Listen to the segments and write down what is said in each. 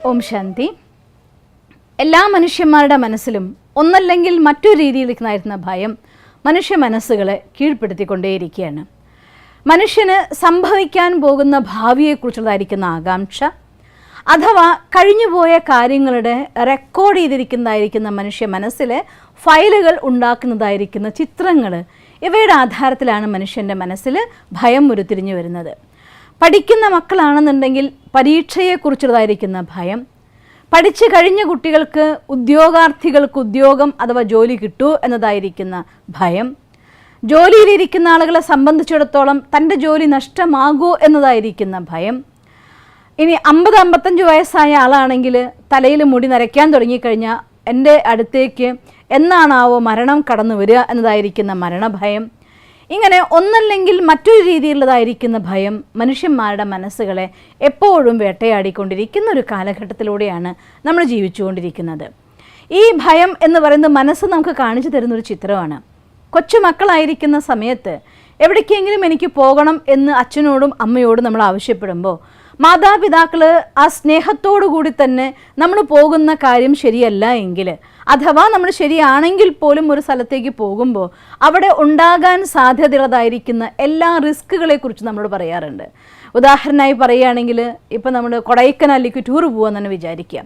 ഓം ശാന്തി. എല്ലാ മനുഷ്യന്മാരുടെ മനസ്സിലും ഒന്നല്ലെങ്കിൽ മറ്റൊരു രീതിയിലേക്കായിരുന്ന ഭയം മനുഷ്യ മനസ്സുകളെ കീഴ്പ്പെടുത്തിക്കൊണ്ടേയിരിക്കുകയാണ്. മനുഷ്യന് സംഭവിക്കാൻ പോകുന്ന ഭാവിയെക്കുറിച്ചുള്ളതായിരിക്കുന്ന ആകാംക്ഷ, അഥവാ കഴിഞ്ഞുപോയ കാര്യങ്ങളുടെ റെക്കോർഡ് ചെയ്തിരിക്കുന്നതായിരിക്കുന്ന മനുഷ്യ മനസ്സിലെ ഫയലുകൾ ഉണ്ടാക്കുന്നതായിരിക്കുന്ന ചിത്രങ്ങൾ, ഇവയുടെ ആധാരത്തിലാണ് മനുഷ്യൻ്റെ മനസ്സിൽ ഭയം ഉരുത്തിരിഞ്ഞു വരുന്നത്. പഠിക്കുന്ന മക്കളാണെന്നുണ്ടെങ്കിൽ പരീക്ഷയെക്കുറിച്ചുള്ളതായിരിക്കുന്ന ഭയം, പഠിച്ചു കഴിഞ്ഞ കുട്ടികൾക്ക് ഉദ്യോഗാർത്ഥികൾക്ക് ഉദ്യോഗം അഥവാ ജോലി കിട്ടൂ എന്നതായിരിക്കുന്ന ഭയം, ജോലിയിലിരിക്കുന്ന ആളുകളെ സംബന്ധിച്ചിടത്തോളം തൻ്റെ ജോലി നഷ്ടമാകൂ എന്നതായിരിക്കുന്ന ഭയം. ഇനി 50-55 വയസ്സായ ആളാണെങ്കിൽ തലയിൽ മുടി നരയ്ക്കാൻ തുടങ്ങിക്കഴിഞ്ഞാൽ എൻ്റെ അടുത്തേക്ക് എന്നാണാവോ മരണം കടന്നു വരിക എന്നതായിരിക്കുന്ന മരണഭയം. ഇങ്ങനെ ഒന്നല്ലെങ്കിൽ മറ്റൊരു രീതിയിലുള്ളതായിരിക്കുന്ന ഭയം മനുഷ്യന്മാരുടെ മനസ്സുകളെ എപ്പോഴും വേട്ടയാടിക്കൊണ്ടിരിക്കുന്ന ഒരു കാലഘട്ടത്തിലൂടെയാണ് നമ്മൾ ജീവിച്ചുകൊണ്ടിരിക്കുന്നത്. ഈ ഭയം എന്ന് പറയുന്നത് മനസ്സ് നമുക്ക് കാണിച്ചു തരുന്നൊരു ചിത്രമാണ്. കൊച്ചുമക്കളായിരിക്കുന്ന സമയത്ത് എവിടേക്കെങ്കിലും എനിക്ക് പോകണം എന്ന് അച്ഛനോടും അമ്മയോടും നമ്മൾ ആവശ്യപ്പെടുമ്പോൾ മാതാപിതാക്കൾ ആ സ്നേഹത്തോടു കൂടി തന്നെ നമ്മൾ പോകുന്ന കാര്യം ശരിയല്ല എങ്കിൽ, അഥവാ നമ്മൾ ശരിയാണെങ്കിൽ പോലും ഒരു സ്ഥലത്തേക്ക് പോകുമ്പോൾ അവിടെ ഉണ്ടാകാൻ സാധ്യതയുള്ളതായിരിക്കുന്ന എല്ലാ റിസ്കുകളെക്കുറിച്ച് നമ്മളോട് പറയാറുണ്ട്. ഉദാഹരണമായി പറയുകയാണെങ്കിൽ ഇപ്പോൾ നമ്മൾ കൊടൈക്കനാലിലേക്ക് ടൂർ പോകാമെന്ന് തന്നെ വിചാരിക്കുക.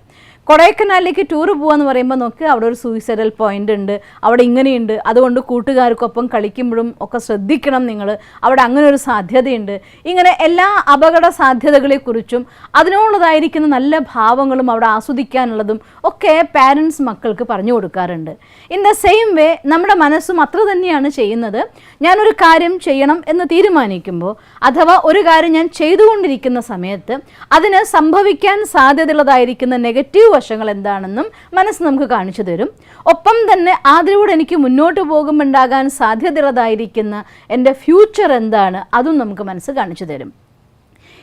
കൊടൈക്കനാലിലേക്ക് ടൂർ പോകാമെന്ന് പറയുമ്പോൾ നോക്ക്, അവിടെ ഒരു സൂയിസൈഡൽ പോയിൻ്റ് ഉണ്ട്, അവിടെ ഇങ്ങനെയുണ്ട്, അതുകൊണ്ട് കൂട്ടുകാർക്കൊപ്പം കളിക്കുമ്പോഴും ഒക്കെ ശ്രദ്ധിക്കണം നിങ്ങൾ, അവിടെ അങ്ങനെ ഒരു സാധ്യതയുണ്ട്. ഇങ്ങനെ എല്ലാ അപകട സാധ്യതകളെക്കുറിച്ചും അതിനോടുള്ളതായിരിക്കുന്ന നല്ല ഭാവങ്ങളും അവിടെ ആസ്വദിക്കാനുള്ളതും ഒക്കെ പാരൻസ് മക്കൾക്ക് പറഞ്ഞു കൊടുക്കാറുണ്ട്. ഇൻ ദ സെയിം വേ നമ്മുടെ മനസ്സും അത്ര തന്നെയാണ് ചെയ്യുന്നത്. ഞാനൊരു കാര്യം ചെയ്യണം എന്ന് തീരുമാനിക്കുമ്പോൾ, അഥവാ ഒരു കാര്യം ഞാൻ ചെയ്തുകൊണ്ടിരിക്കുന്ന സമയത്ത് അതിന് സംഭവിക്കാൻ സാധ്യതയുള്ളതായിരിക്കുന്ന നെഗറ്റീവ് വശങ്ങൾ എന്താണെന്നും മനസ്സ് നമുക്ക് കാണിച്ചു തരും. ഒപ്പം തന്നെ അതിലൂടെ എനിക്ക് മുന്നോട്ട് പോകുമ്പോണ്ടാകാൻ സാധ്യതയുള്ളതായിരിക്കുന്ന എൻ്റെ ഫ്യൂച്ചർ എന്താണ് അതും നമുക്ക് മനസ്സ് കാണിച്ചു തരും.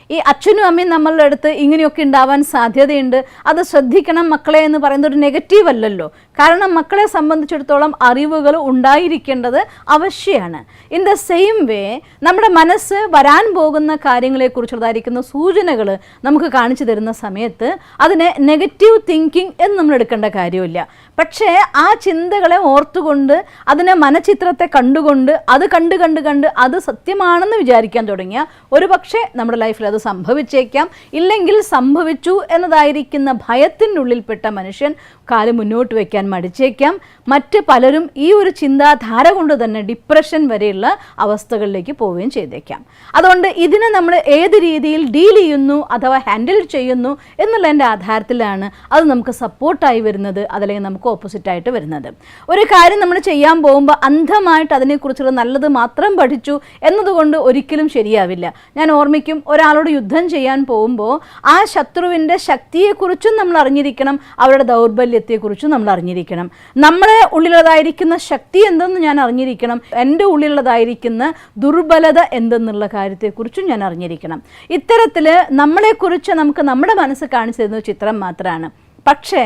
ഈ അച്ഛനും അമ്മയും നമ്മളുടെ അടുത്ത് ഇങ്ങനെയൊക്കെ ഉണ്ടാവാൻ സാധ്യതയുണ്ട്, അത് ശ്രദ്ധിക്കണം മക്കളെ എന്ന് പറയുന്നത് ഒരു നെഗറ്റീവ് അല്ലല്ലോ. കാരണം മക്കളെ സംബന്ധിച്ചിടത്തോളം അറിവുകൾ ഉണ്ടായിരിക്കേണ്ടത് ആവശ്യമാണ്. ഇൻ ദ സെയിം വേ നമ്മുടെ മനസ്സ് വരാൻ പോകുന്ന കാര്യങ്ങളെക്കുറിച്ചുള്ളതായിരിക്കുന്ന സൂചനകൾ നമുക്ക് കാണിച്ചു തരുന്ന സമയത്ത് അതിനെ നെഗറ്റീവ് തിങ്കിങ് എന്ന് നമ്മൾ എടുക്കേണ്ട കാര്യമില്ല. പക്ഷേ ആ ചിന്തകളെ ഓർത്തുകൊണ്ട് അതിനെ മനഃചിത്രത്തെ കണ്ടുകൊണ്ട് അത് കണ്ട് അത് സത്യമാണെന്ന് വിചാരിക്കാൻ തുടങ്ങിയാൽ ഒരു പക്ഷേ നമ്മുടെ ലൈഫിൽ അത് സംഭവിച്ചേക്കാം. ഇല്ലെങ്കിൽ സംഭവിച്ചു എന്നതായിരിക്കുന്ന ഭയത്തിൻ്റെ ഉള്ളിൽപ്പെട്ട മനുഷ്യൻ കാല് മുന്നോട്ട് വയ്ക്കാൻ മടിച്ചേക്കാം. മറ്റ് പലരും ഈ ഒരു ചിന്താധാര കൊണ്ട് തന്നെ ഡിപ്രഷൻ വരെയുള്ള അവസ്ഥകളിലേക്ക് പോവുകയും ചെയ്തേക്കാം. അതുകൊണ്ട് ഇതിനെ നമ്മൾ ഏത് രീതിയിൽ ഡീൽ ചെയ്യുന്നു അഥവാ ഹാൻഡിൽ ചെയ്യുന്നു എന്നുള്ളതിൻ്റെ ആധാരത്തിലാണ് അത് നമുക്ക് സപ്പോർട്ടായി വരുന്നത്, അതല്ലെങ്കിൽ നമുക്ക് ഓപ്പോസിറ്റായിട്ട് വരുന്നത്. ഒരു കാര്യം നമ്മൾ ചെയ്യാൻ പോകുമ്പോൾ അന്ധമായിട്ട് അതിനെക്കുറിച്ചുള്ള നല്ലത് മാത്രം പഠിച്ചു എന്നതുകൊണ്ട് ഒരിക്കലും ശരിയാവില്ല. ഞാൻ ഓർമ്മിക്കും, ഒരാളോട് യുദ്ധം ചെയ്യാൻ പോകുമ്പോൾ ആ ശത്രുവിൻ്റെ ശക്തിയെക്കുറിച്ചും നമ്മൾ അറിഞ്ഞിരിക്കണം, അവരുടെ ദൗർബല്യത്തെക്കുറിച്ചും നമ്മൾ അറിഞ്ഞിരിക്കണം. നമ്മളെ ഉള്ളിലുള്ളതായിരിക്കുന്ന ശക്തി എന്തെന്ന് ഞാൻ അറിഞ്ഞിരിക്കണം, എൻ്റെ ഉള്ളിലുള്ളതായിരിക്കുന്ന ദുർബലത എന്തെന്നുള്ള കാര്യത്തെക്കുറിച്ചും ഞാൻ അറിഞ്ഞിരിക്കണം. ഇത്തരത്തിൽ നമ്മളെക്കുറിച്ച് നമുക്ക് നമ്മുടെ മനസ്സ് കാണിച്ചു തരുന്ന ചിത്രം മാത്രമാണ്. പക്ഷേ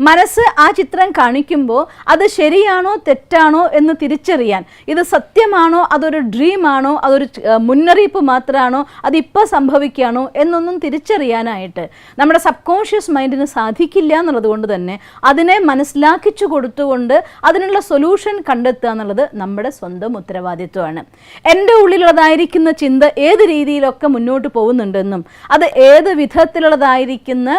മനസ്സ് ആ ചിത്രം കാണിക്കുമ്പോൾ അത് ശരിയാണോ തെറ്റാണോ എന്ന് തിരിച്ചറിയാൻ, ഇത് സത്യമാണോ അതൊരു ഡ്രീമാണോ അതൊരു മുന്നറിയിപ്പ് മാത്രമാണോ അതിപ്പോൾ സംഭവിക്കുകയാണോ എന്നൊന്നും തിരിച്ചറിയാനായിട്ട് നമ്മുടെ സബ് കോൺഷ്യസ് മൈൻഡിന് സാധിക്കില്ല എന്നുള്ളത് കൊണ്ട് തന്നെ അതിനെ മനസ്സിലാക്കിച്ചു കൊടുത്തുകൊണ്ട് അതിനുള്ള സൊല്യൂഷൻ കണ്ടെത്തുക എന്നുള്ളത് നമ്മുടെ സ്വന്തം ഉത്തരവാദിത്വമാണ്. എൻ്റെ ഉള്ളിലുള്ളതായിരിക്കുന്ന ചിന്ത ഏത് രീതിയിലൊക്കെ മുന്നോട്ട് പോകുന്നുണ്ടെന്നും അത് ഏത് വിധത്തിലുള്ളതായിരിക്കുന്ന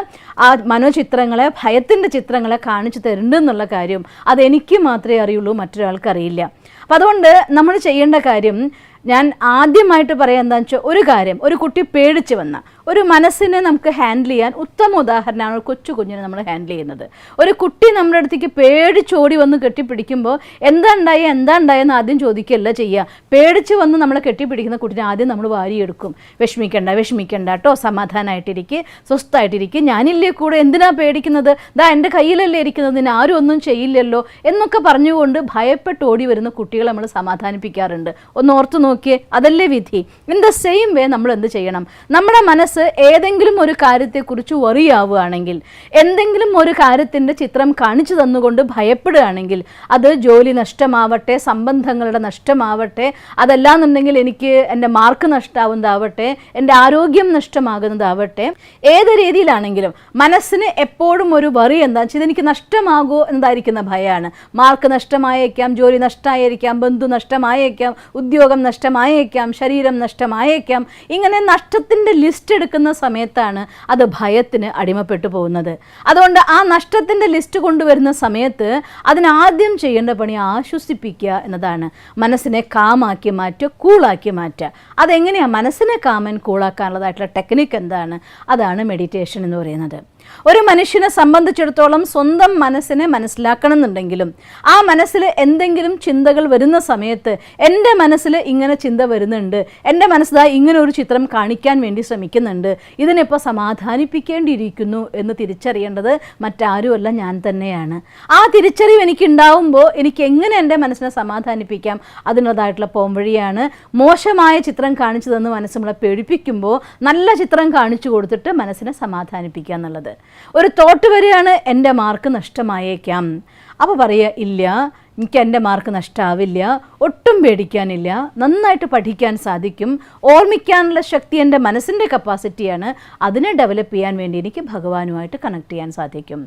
ആ മനോചിത്രങ്ങളെ ഭയത്തിൻ്റെ ചിത്രങ്ങളെ കാണിച്ചു തരുന്നുണ്ടെന്നുള്ള കാര്യം അതെനിക്ക് മാത്രമേ അറിയുള്ളൂ, മറ്റൊരാൾക്ക് അറിയില്ല. അപ്പം അതുകൊണ്ട് നമ്മൾ ചെയ്യേണ്ട കാര്യം, ഞാൻ ആദ്യമായിട്ട് പറയാം എന്താണെന്ന് വെച്ചാൽ, ഒരു കാര്യം, ഒരു കുട്ടി പേടിച്ച് വന്ന ഒരു മനസ്സിനെ നമുക്ക് ഹാൻഡിൽ ചെയ്യാൻ ഉത്തമ ഉദാഹരണമാണ് ഒരു കൊച്ചു കുഞ്ഞിനെ നമ്മൾ ഹാൻഡിൽ ചെയ്യുന്നത്. ഒരു കുട്ടി നമ്മുടെ അടുത്തേക്ക് പേടിച്ചോടി വന്ന് കെട്ടിപ്പിടിക്കുമ്പോൾ എന്താ ഉണ്ടായെന്ന് ആദ്യം ചോദിക്കുകയല്ല ചെയ്യുക. പേടിച്ച് വന്ന് നമ്മളെ കെട്ടിപ്പിടിക്കുന്ന കുട്ടീനെ ആദ്യം നമ്മൾ വാരിയെടുക്കും. വിഷമിക്കണ്ട കേട്ടോ, സമാധാനമായിട്ടിരിക്കുക, സ്വസ്ഥമായിട്ടിരിക്കുക, ഞാനില്ലേ കൂടെ, എന്തിനാ പേടിക്കുന്നത്, എൻ്റെ കയ്യിലല്ലേ ഇരിക്കുന്നത്, ഇതിന് ആരും ഒന്നും ചെയ്യില്ലല്ലോ എന്നൊക്കെ പറഞ്ഞുകൊണ്ട് ഭയപ്പെട്ട് ഓടി വരുന്ന കുട്ടികളെ നമ്മൾ സമാധാനിപ്പിക്കാറുണ്ട്. ഒന്ന് ഓർത്തു നോക്കി. നോക്കിയേ, അതല്ലേ വിധി. ഇൻ ദ സെയിം വേ നമ്മൾ എന്ത് ചെയ്യണം? നമ്മുടെ മനസ്സ് ഏതെങ്കിലും ഒരു കാര്യത്തെക്കുറിച്ച് വറിയാവുകയാണെങ്കിൽ, എന്തെങ്കിലും ഒരു കാര്യത്തിൻ്റെ ചിത്രം കാണിച്ചു തന്നുകൊണ്ട് ഭയപ്പെടുകയാണെങ്കിൽ, അത് ജോലി നഷ്ടമാവട്ടെ, സംബന്ധങ്ങളുടെ നഷ്ടമാവട്ടെ, അതല്ലാന്നുണ്ടെങ്കിൽ എനിക്ക് എൻ്റെ മാർക്ക് നഷ്ടമാവുന്നതാവട്ടെ, എൻ്റെ ആരോഗ്യം നഷ്ടമാകുന്നതാവട്ടെ, ഏത് രീതിയിലാണെങ്കിലും മനസ്സിന് എപ്പോഴും ഒരു വറി എന്താ വെച്ചാൽ ഇതെനിക്ക് നഷ്ടമാകുമോ എന്നതായിരിക്കുന്ന ഭയമാണ്. മാർക്ക് നഷ്ടമായേക്കാം, ജോലി നഷ്ടമായിരിക്കാം, ബന്ധു നഷ്ടമായേക്കാം, ഉദ്യോഗം നഷ്ടമായേക്കാം, ശരീരം നഷ്ടമായേക്കാം. ഇങ്ങനെ നഷ്ടത്തിൻ്റെ ലിസ്റ്റ് എടുക്കുന്ന സമയത്താണ് അത് ഭയത്തിന് അടിമപ്പെട്ടു പോകുന്നത്. അതുകൊണ്ട് ആ നഷ്ടത്തിൻ്റെ ലിസ്റ്റ് കൊണ്ടുവരുന്ന സമയത്ത് അതിനാദ്യം ചെയ്യേണ്ട പണി ആശ്വസിപ്പിക്കുക എന്നതാണ്. മനസ്സിനെ കാമാക്കി മാറ്റുക, കൂളാക്കി മാറ്റുക. അതെങ്ങനെയാണ് മനസ്സിനെ കാമൻ കൂളാക്കാനുള്ളതായിട്ടുള്ള ടെക്നിക്ക് എന്താണ്? അതാണ് മെഡിറ്റേഷൻ എന്ന് പറയുന്നത്. ഒരു മനുഷ്യനെ സംബന്ധിച്ചിടത്തോളം സ്വന്തം മനസ്സിനെ മനസ്സിലാക്കണം എന്നുണ്ടെങ്കിലും ആ മനസ്സിൽ എന്തെങ്കിലും ചിന്തകൾ വരുന്ന സമയത്ത് എൻ്റെ മനസ്സിൽ ഇങ്ങനെ ചിന്ത വരുന്നുണ്ട്, എൻ്റെ മനസ്സിലാ ഇങ്ങനെ ഒരു ചിത്രം കാണിക്കാൻ വേണ്ടി ശ്രമിക്കുന്നുണ്ട്, ഇതിനിപ്പോൾ സമാധാനിപ്പിക്കേണ്ടിയിരിക്കുന്നു എന്ന് തിരിച്ചറിയേണ്ടത് മറ്റാരുമല്ല, ഞാൻ തന്നെയാണ്. ആ തിരിച്ചറിവ് എനിക്കുണ്ടാവുമ്പോൾ എനിക്ക് എങ്ങനെ എൻ്റെ മനസ്സിനെ സമാധാനിപ്പിക്കാം? അതിനുള്ളതായിട്ടുള്ള പോംവഴിയാണ് മോശമായ ചിത്രം കാണിച്ചു തന്ന് മനസ്സ് നമ്മളെ പേടിപ്പിക്കുമ്പോൾ നല്ല ചിത്രം കാണിച്ചു കൊടുത്തിട്ട് മനസ്സിനെ സമാധാനിപ്പിക്കുക എന്നുള്ളത്. ഒരു തോട്ട് വരികയാണ്, എൻ്റെ മാർക്ക് നഷ്ടമായേക്കാം. അപ്പോൾ പറയുക, ഇല്ല, എനിക്ക് എൻ്റെ മാർക്ക് നഷ്ടമാവില്ല, ഒട്ടും പേടിക്കാനില്ല, നന്നായിട്ട് പഠിക്കാൻ സാധിക്കും, ഓർമ്മിക്കാനുള്ള ശക്തി എൻ്റെ മനസ്സിൻ്റെ കപ്പാസിറ്റിയാണ്, അതിനെ ഡെവലപ്പ് ചെയ്യാൻ വേണ്ടി എനിക്ക് ഭഗവാനുമായിട്ട് കണക്ട് ചെയ്യാൻ സാധിക്കും.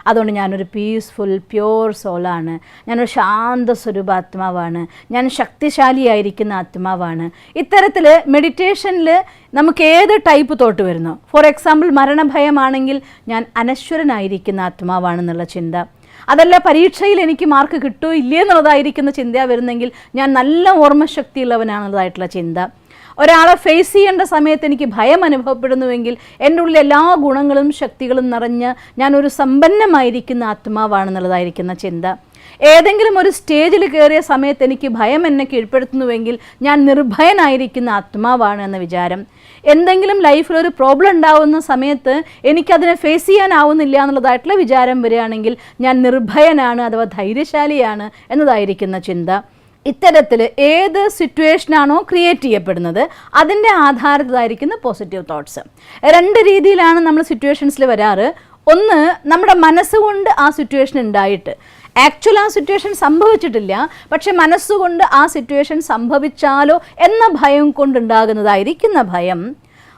അതുകൊണ്ട് ഞാനൊരു പീസ്ഫുൾ പ്യുവർ സോളാണ്, ഞാനൊരു ശാന്ത സ്വരൂപാത്മാവാണ്, ഞാൻ ശക്തിശാലിയായിരിക്കുന്ന ആത്മാവാണ്. ഇത്തരത്തിൽ മെഡിറ്റേഷനിൽ നമുക്ക് ഏത് ടൈപ്പ് തോട്ട് വരുന്നു, ഫോർ എക്സാമ്പിൾ മരണഭയമാണെങ്കിൽ ഞാൻ അനശ്വരനായിരിക്കുന്ന ആത്മാവാണെന്നുള്ള ചിന്ത, അതല്ല പരീക്ഷയിൽ എനിക്ക് മാർക്ക് കിട്ടുമോ ഇല്ലേ എന്നുള്ളതായിരിക്കുന്ന ചിന്ത വരുന്നെങ്കിൽ ഞാൻ നല്ല ഓർമ്മശക്തിയുള്ളവനാണെന്നതായിട്ടുള്ള ചിന്ത. ഒരാളെ ഫേസ് ചെയ്യേണ്ട സമയത്ത് എനിക്ക് ഭയം അനുഭവപ്പെടുന്നുവെങ്കിൽ എൻ്റെ ഉള്ളിൽ എല്ലാ ഗുണങ്ങളും ശക്തികളും നിറഞ്ഞ് ഞാനൊരു സമ്പന്നമായിരിക്കുന്ന ആത്മാവാണെന്നുള്ളതായിരിക്കുന്ന ചിന്ത. ഏതെങ്കിലും ഒരു സ്റ്റേജിൽ കയറിയ സമയത്ത് എനിക്ക് ഭയം എന്നെ കീഴ്പ്പെടുത്തുന്നുവെങ്കിൽ ഞാൻ നിർഭയനായിരിക്കുന്ന ആത്മാവാണ് എന്ന വിചാരം. എന്തെങ്കിലും ലൈഫിലൊരു പ്രോബ്ലം ഉണ്ടാവുന്ന സമയത്ത് എനിക്കതിനെ ഫേസ് ചെയ്യാനാവുന്നില്ല എന്നുള്ളതായിട്ടുള്ള വിചാരം വരികയാണെങ്കിൽ ഞാൻ നിർഭയനാണ് അഥവാ ധൈര്യശാലിയാണ് എന്നതായിരിക്കുന്ന ചിന്ത. ഇത്തരത്തിൽ ഏത് സിറ്റുവേഷനാണോ ക്രിയേറ്റ് ചെയ്യപ്പെടുന്നത് അതിൻ്റെ ആധാരത്തിലായിരിക്കുന്ന പോസിറ്റീവ് തോട്ട്സ്. രണ്ട് രീതിയിലാണ് നമ്മൾ സിറ്റുവേഷൻസിൽ വരാറ്. ഒന്ന്, നമ്മുടെ മനസ്സുകൊണ്ട് ആ സിറ്റുവേഷൻ ഉണ്ടായിട്ട് ആക്ച്വൽ ആ സിറ്റുവേഷൻ സംഭവിച്ചിട്ടില്ല, പക്ഷെ മനസ്സുകൊണ്ട് ആ സിറ്റുവേഷൻ സംഭവിച്ചാലോ എന്ന ഭയം കൊണ്ടുണ്ടാകുന്നതായിരിക്കുന്ന ഭയം.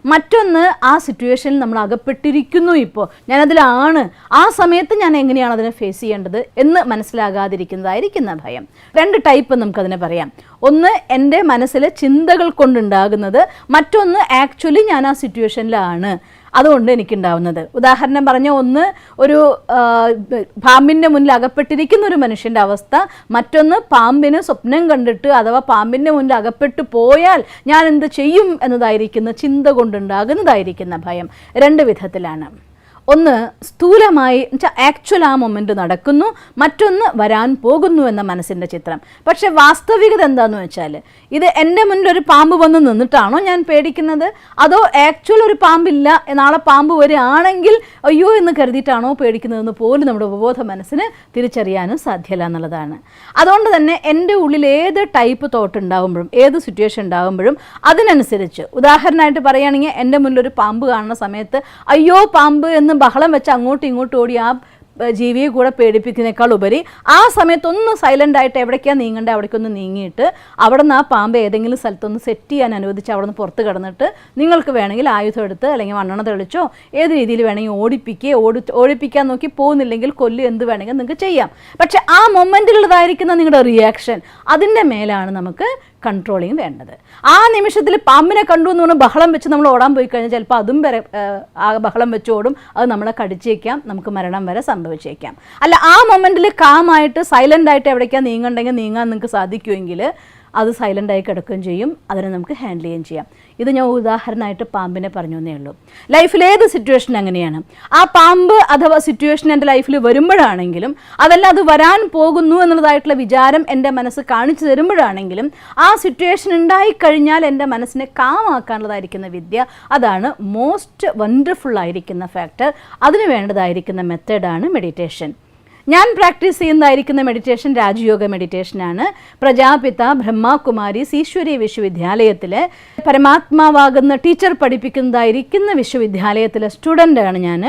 മറ്റൊന്ന്, ആ സിറ്റുവേഷനിൽ നമ്മൾ അകപ്പെട്ടിരിക്കുന്നു, ഇപ്പോൾ ഞാനതിലാണ്, ആ സമയത്ത് ഞാൻ എങ്ങനെയാണ് അതിനെ ഫേസ് ചെയ്യേണ്ടത് എന്ന് മനസ്സിലാകാതിരിക്കുന്നതായിരിക്കുന്ന ഭയം. രണ്ട് ടൈപ്പ് നമുക്കതിനെ പറയാം. ഒന്ന് എൻ്റെ മനസ്സിലെ ചിന്തകൾ കൊണ്ടുണ്ടാകുന്നത്, മറ്റൊന്ന് ആക്ച്വലി ഞാൻ ആ സിറ്റുവേഷനിലാണ് അതുകൊണ്ട് എനിക്കുണ്ടാവുന്നത്. ഉദാഹരണം പറഞ്ഞ, ഒന്ന് ഒരു പാമ്പിൻ്റെ മുന്നിൽ അകപ്പെട്ടിരിക്കുന്ന ഒരു മനുഷ്യൻ്റെ അവസ്ഥ, മറ്റൊന്ന് പാമ്പിന് സ്വപ്നം കണ്ടിട്ട് അഥവാ പാമ്പിൻ്റെ മുന്നിൽ അകപ്പെട്ടു പോയാൽ ഞാൻ എന്ത് ചെയ്യും എന്നതായിരിക്കുന്ന ചിന്ത കൊണ്ടുണ്ടാകുന്നതായിരിക്കുന്ന ഭയം. രണ്ട് വിധത്തിലാണ്. ഒന്ന് സ്ഥൂലമായി ആക്ച്വൽ ആ മൊമെൻ്റ് നടക്കുന്നു, മറ്റൊന്ന് വരാൻ പോകുന്നു എന്ന മനസ്സിൻ്റെ ചിത്രം. പക്ഷെ വാസ്തവികത എന്താണെന്ന് വെച്ചാൽ, ഇത് എൻ്റെ മുന്നിൽ ഒരു പാമ്പ് വന്ന് നിന്നിട്ടാണോ ഞാൻ പേടിക്കുന്നത്, അതോ ആക്ച്വൽ ഒരു പാമ്പില്ല, നാളെ പാമ്പ് വരികയാണെങ്കിൽ അയ്യോ എന്ന് കരുതിയിട്ടാണോ പേടിക്കുന്നതെന്ന് പോലും നമ്മുടെ ഉപബോധ മനസ്സിന് തിരിച്ചറിയാനും സാധ്യമല്ല എന്നുള്ളതാണ്. അതുകൊണ്ട് തന്നെ എൻ്റെ ഉള്ളിൽ ഏത് ടൈപ്പ് തോട്ട് ഉണ്ടാകുമ്പോഴും ഏത് സിറ്റുവേഷൻ ഉണ്ടാകുമ്പോഴും അതിനനുസരിച്ച്, ഉദാഹരണമായിട്ട് പറയുകയാണെങ്കിൽ എൻ്റെ മുന്നിലൊരു പാമ്പ് കാണുന്ന സമയത്ത് അയ്യോ പാമ്പ് എന്ന് ബഹളം വെച്ച് അങ്ങോട്ടും ഇങ്ങോട്ടും ഓടി ആ ജീവിയെ കൂടെ പേടിപ്പിക്കുന്നതിനേക്കാൾ ഉപരി ആ സമയത്തൊന്ന് സൈലൻ്റ് ആയിട്ട് എവിടേക്കാണ് നീങ്ങേണ്ടത് അവിടേക്കൊന്ന് നീങ്ങിയിട്ട് അവിടെ നിന്ന് ആ പാമ്പ് ഏതെങ്കിലും സ്ഥലത്തൊന്ന് സെറ്റ് ചെയ്യാൻ അനുവദിച്ച് അവിടെ നിന്ന് പുറത്ത് കിടന്നിട്ട് നിങ്ങൾക്ക് വേണമെങ്കിൽ ആയുധം എടുത്ത് അല്ലെങ്കിൽ മണ്ണെണ്ണ തെളിച്ചോ ഏത് രീതിയിൽ വേണമെങ്കിൽ ഓടിപ്പിക്കാൻ നോക്കി പോകുന്നില്ലെങ്കിൽ കൊല്ലു എന്ത് വേണമെങ്കിൽ നിങ്ങൾക്ക് ചെയ്യാം. പക്ഷെ ആ മൊമെൻറ്റിലുള്ളതായിരിക്കുന്ന നിങ്ങളുടെ റിയാക്ഷൻ, അതിൻ്റെ മേലാണ് നമുക്ക് കൺട്രോളിങ് വേണ്ടത്. ആ നിമിഷത്തിൽ പാമ്പിനെ കണ്ടു എന്ന് പറഞ്ഞാൽ ബഹളം വെച്ച് നമ്മൾ ഓടാൻ പോയി കഴിഞ്ഞാൽ ചിലപ്പോൾ അതും വരെ ആ ബഹളം വെച്ച് ഓടും, അത് നമ്മളെ കടിച്ചേക്കാം, നമുക്ക് മരണം വരെ സംഭവിച്ചേക്കാം. അല്ല, ആ മൊമെൻറ്റിൽ കാമായിട്ട് സൈലൻ്റായിട്ട് എവിടേക്കാണ് നീങ്ങണ്ടെങ്കിൽ നീങ്ങാൻ നിങ്ങൾക്ക് സാധിക്കുമെങ്കിൽ അത് സൈലൻ്റായി കിടക്കുകയും ചെയ്യും, അതിനെ നമുക്ക് ഹാൻഡിൽ ചെയ്യുകയും ചെയ്യാം. ഇത് ഞാൻ ഉദാഹരണമായിട്ട് പാമ്പിനെ പറഞ്ഞു എന്നേ ഉള്ളൂ. ലൈഫിൽ ഏത് സിറ്റുവേഷൻ അങ്ങനെയാണ്. ആ പാമ്പ് അഥവാ സിറ്റുവേഷൻ എൻ്റെ ലൈഫിൽ വരുമ്പോഴാണെങ്കിലും അതല്ല അത് വരാൻ പോകുന്നു എന്നുള്ളതായിട്ടുള്ള വിചാരം എൻ്റെ മനസ്സ് കാണിച്ചു തരുമ്പോഴാണെങ്കിലും ആ സിറ്റുവേഷൻ ഉണ്ടായിക്കഴിഞ്ഞാൽ എൻ്റെ മനസ്സിനെ കാമാക്കാനുള്ളതായിരിക്കുന്ന വിദ്യ, അതാണ് മോസ്റ്റ് വണ്ടർഫുൾ ആയിരിക്കുന്ന ഫാക്ടർ. അതിന് വേണ്ടതായിരിക്കുന്ന മെത്തേഡാണ് മെഡിറ്റേഷൻ. ഞാൻ പ്രാക്ടീസ് ചെയ്യുന്നതായിരിക്കുന്ന മെഡിറ്റേഷൻ രാജയോഗ മെഡിറ്റേഷനാണ്. പ്രജാപിത ബ്രഹ്മകുമാരീസ് ഈശ്വരീയ വിശ്വവിദ്യാലയത്തിൽ പരമാത്മാവാകുന്ന ടീച്ചർ പഠിപ്പിക്കുന്നതായിരിക്കുന്ന വിശ്വവിദ്യാലയത്തിലെ സ്റ്റുഡൻ്റാണ് ഞാൻ.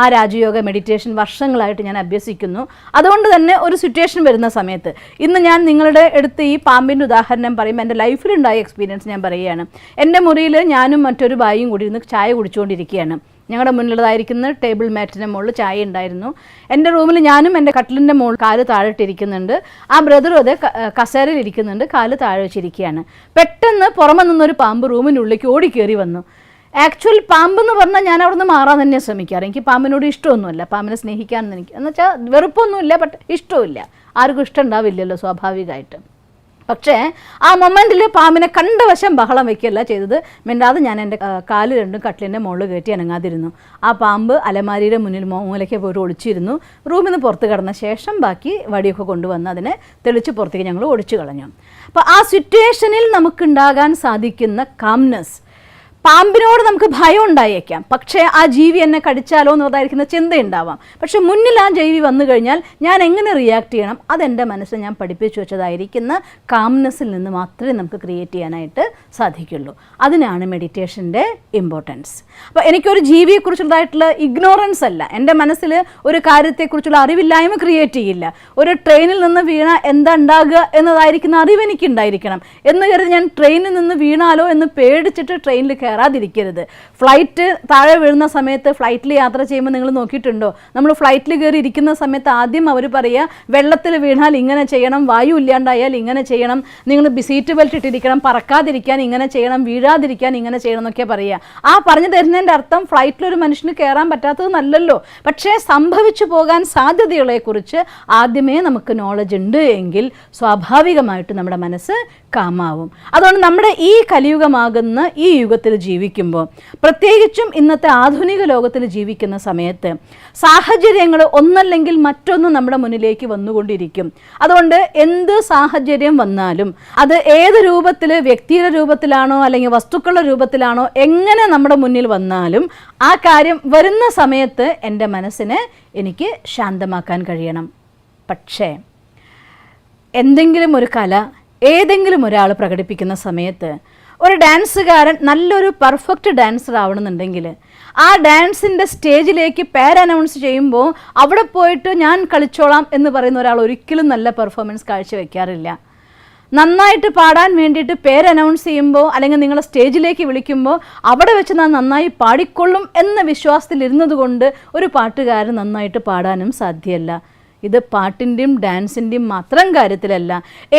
ആ രാജയോഗ മെഡിറ്റേഷൻ വർഷങ്ങളായിട്ട് ഞാൻ അഭ്യസിക്കുന്നു. അതുകൊണ്ട് തന്നെ ഒരു സിറ്റുവേഷൻ വരുന്ന സമയത്ത്, ഇന്ന് ഞാൻ നിങ്ങളുടെ അടുത്ത് ഈ പാമ്പിൻ്റെ ഉദാഹരണം പറയുമ്പോൾ എൻ്റെ ലൈഫിലുണ്ടായ എക്സ്പീരിയൻസ് ഞാൻ പറയുകയാണ്. എൻ്റെ മുറിയിൽ ഞാനും മറ്റൊരു ബായും കൂടി ഇരുന്ന് ചായ കുടിച്ചുകൊണ്ടിരിക്കുകയാണ്. ഞങ്ങളുടെ മുന്നിലുള്ളതായിരിക്കുന്ന ടേബിൾ മാറ്റിൻ്റെ മുകളിൽ ചായ ഉണ്ടായിരുന്നു. എൻ്റെ റൂമിൽ ഞാനും എൻ്റെ കട്ടിലിൻ്റെ മുകളിൽ കാല് താഴെട്ടിരിക്കുന്നുണ്ട്. ആ ബ്രദറും അതേ കസേരയിൽ ഇരിക്കുന്നുണ്ട്, കാല് താഴെ വെച്ചിരിക്കുകയാണ്. പെട്ടെന്ന് പുറമെ നിന്നൊരു പാമ്പ് റൂമിനുള്ളിലേക്ക് ഓടിക്കേറി വന്നു. ആക്ച്വൽ പാമ്പെന്ന് പറഞ്ഞാൽ ഞാൻ അവിടെ നിന്ന് മാറാൻ തന്നെ ശ്രമിക്കാറ്. എനിക്ക് പാമ്പിനോട് ഇഷ്ടമൊന്നുമില്ല, പാമ്പിനെ സ്നേഹിക്കാമെന്ന് എനിക്ക് എന്ന് വെച്ചാൽ വെറുപ്പൊന്നുമില്ല, ബട്ട് ഇഷ്ടമില്ല. ആർക്കും ഇഷ്ടം ഉണ്ടാവില്ലല്ലോ സ്വാഭാവികമായിട്ട്. പക്ഷേ ആ മൊമെൻറ്റിൽ പാമ്പിനെ കണ്ട വശം ബഹളം വയ്ക്കുകയല്ല ചെയ്തത്. മിണ്ടാതെ ഞാൻ എൻ്റെ കാല് രണ്ടും കട്ടിലിൻ്റെ മുകളിൽ കയറ്റി അനങ്ങാതിരുന്നു. ആ പാമ്പ് അലമാരിയുടെ മുന്നിൽ മൂലയ്ക്ക് പോയിട്ട് ഒളിച്ചിരുന്നു. റൂമിൽ നിന്ന് പുറത്ത് കടന്ന ശേഷം ബാക്കി വടിയൊക്കെ കൊണ്ടുവന്ന് അതിനെ തെളിച്ച് പുറത്തേക്ക് ഞങ്ങൾ ഒളിച്ചു കളഞ്ഞു. അപ്പോൾ ആ സിറ്റുവേഷനിൽ നമുക്കുണ്ടാകാൻ സാധിക്കുന്ന കാംനെസ്, പാമ്പിനോട് നമുക്ക് ഭയം ഉണ്ടായേക്കാം, പക്ഷേ ആ ജീവി എന്നെ കടിച്ചാലോ എന്നതായിരിക്കുന്ന ചിന്തയുണ്ടാവാം. പക്ഷെ മുന്നിൽ ആ ജീവി വന്നു കഴിഞ്ഞാൽ ഞാൻ എങ്ങനെ റിയാക്ട് ചെയ്യണം, അതെൻ്റെ മനസ്സിൽ ഞാൻ പഠിപ്പിച്ചു വെച്ചതായിരിക്കുന്ന കാംനെസ്സിൽ നിന്ന് മാത്രമേ നമുക്ക് ക്രിയേറ്റ് ചെയ്യാനായിട്ട് സാധിക്കുള്ളൂ. അതിനാണ് മെഡിറ്റേഷൻ്റെ ഇമ്പോർട്ടൻസ്. അപ്പോൾ എനിക്കൊരു ജീവിയെക്കുറിച്ചുള്ളതായിട്ടുള്ള ഇഗ്നോറൻസ് അല്ല, എൻ്റെ മനസ്സിൽ ഒരു കാര്യത്തെക്കുറിച്ചുള്ള അറിവില്ലായ്മ ക്രിയേറ്റ് ചെയ്യില്ല. ഒരു ട്രെയിനിൽ നിന്ന് വീണ എന്താ ഉണ്ടാകുക എന്നതായിരിക്കുന്ന അറിവ് എനിക്കുണ്ടായിരിക്കണം എന്ന് കരുതി ഞാൻ ട്രെയിനിൽ നിന്ന് വീണാലോ എന്ന് പേടിച്ചിട്ട് ട്രെയിനിൽ കയറാതിരിക്കരുത്. ഫ്ലൈറ്റ് താഴെ വീഴുന്ന സമയത്ത് ഫ്ലൈറ്റിൽ യാത്ര ചെയ്യുമ്പോൾ നിങ്ങൾ നോക്കിയിട്ടുണ്ടോ, നമ്മൾ ഫ്ലൈറ്റിൽ കയറി ഇരിക്കുന്ന സമയത്ത് ആദ്യം അവർ പറയുക വെള്ളത്തിൽ വീണാൽ ഇങ്ങനെ ചെയ്യണം, വായു ഇല്ലാണ്ടായാൽ ഇങ്ങനെ ചെയ്യണം, നിങ്ങൾ സീറ്റ് ബെൽറ്റ് ഇട്ടിരിക്കണം, പറക്കാതിരിക്കാൻ ഇങ്ങനെ ചെയ്യണം, വീഴാതിരിക്കാൻ ഇങ്ങനെ ചെയ്യണം എന്നൊക്കെ പറയുക. ആ പറഞ്ഞു തരുന്നതിൻ്റെ അർത്ഥം ഫ്ലൈറ്റിലൊരു മനുഷ്യന് കയറാൻ പറ്റാത്തത് നല്ലല്ലോ, പക്ഷേ സംഭവിച്ചു പോകാൻ സാധ്യതകളെക്കുറിച്ച് ആദ്യമേ നമുക്ക് നോളജ് ഉണ്ട് എങ്കിൽ സ്വാഭാവികമായിട്ട് നമ്മുടെ മനസ്സ് കാമാവും. അതുകൊണ്ട് നമ്മുടെ ഈ കലിയുഗമാകുന്ന ഈ യുഗത്തിൽ ജീവിക്കുമ്പോൾ, പ്രത്യേകിച്ചും ഇന്നത്തെ ആധുനിക ലോകത്തിൽ ജീവിക്കുന്ന സമയത്ത് സാഹചര്യങ്ങൾ ഒന്നല്ലെങ്കിൽ മറ്റൊന്ന് നമ്മുടെ മുന്നിലേക്ക് വന്നുകൊണ്ടിരിക്കും. അതുകൊണ്ട് എന്ത് സാഹചര്യം വന്നാലും അത് ഏത് രൂപത്തിൽ, വ്യക്തിയുടെ രൂപത്തിലാണോ അല്ലെങ്കിൽ വസ്തുക്കളുടെ രൂപത്തിലാണോ, എങ്ങനെ നമ്മുടെ മുന്നിൽ വന്നാലും ആ കാര്യം വരുന്ന സമയത്ത് എൻ്റെ മനസ്സിനെ എനിക്ക് ശാന്തമാക്കാൻ കഴിയണം. പക്ഷേ എന്തെങ്കിലും ഒരു കല ഏതെങ്കിലും ഒരാൾ പ്രകടിപ്പിക്കുന്ന സമയത്ത് ഒരു ഡാൻസുകാരൻ നല്ലൊരു പെർഫെക്റ്റ് ഡാൻസർ ആവണമെന്നുണ്ടെങ്കിൽ ആ ഡാൻസിൻ്റെ സ്റ്റേജിലേക്ക് പേര് അനൗൺസ് ചെയ്യുമ്പോൾ അവിടെ പോയിട്ട് ഞാൻ കളിച്ചോളാം എന്ന് പറയുന്ന ഒരാൾ ഒരിക്കലും നല്ല പെർഫോമൻസ് കാഴ്ചവെക്കാറില്ല. നന്നായിട്ട് പാടാൻ വേണ്ടിയിട്ട് പേര് അനൗൺസ് ചെയ്യുമ്പോൾ അല്ലെങ്കിൽ നിങ്ങളെ സ്റ്റേജിലേക്ക് വിളിക്കുമ്പോൾ അവിടെ വെച്ച് ഞാൻ നന്നായി പാടിക്കൊള്ളും എന്ന വിശ്വാസത്തിലിരുന്നത് കൊണ്ട് ഒരു പാട്ടുകാരൻ നന്നായിട്ട് പാടാനും സാധ്യമല്ല. ഇത് പാട്ടിൻ്റെയും ഡാൻസിൻ്റെയും മാത്രം കാര്യത്തിലല്ല,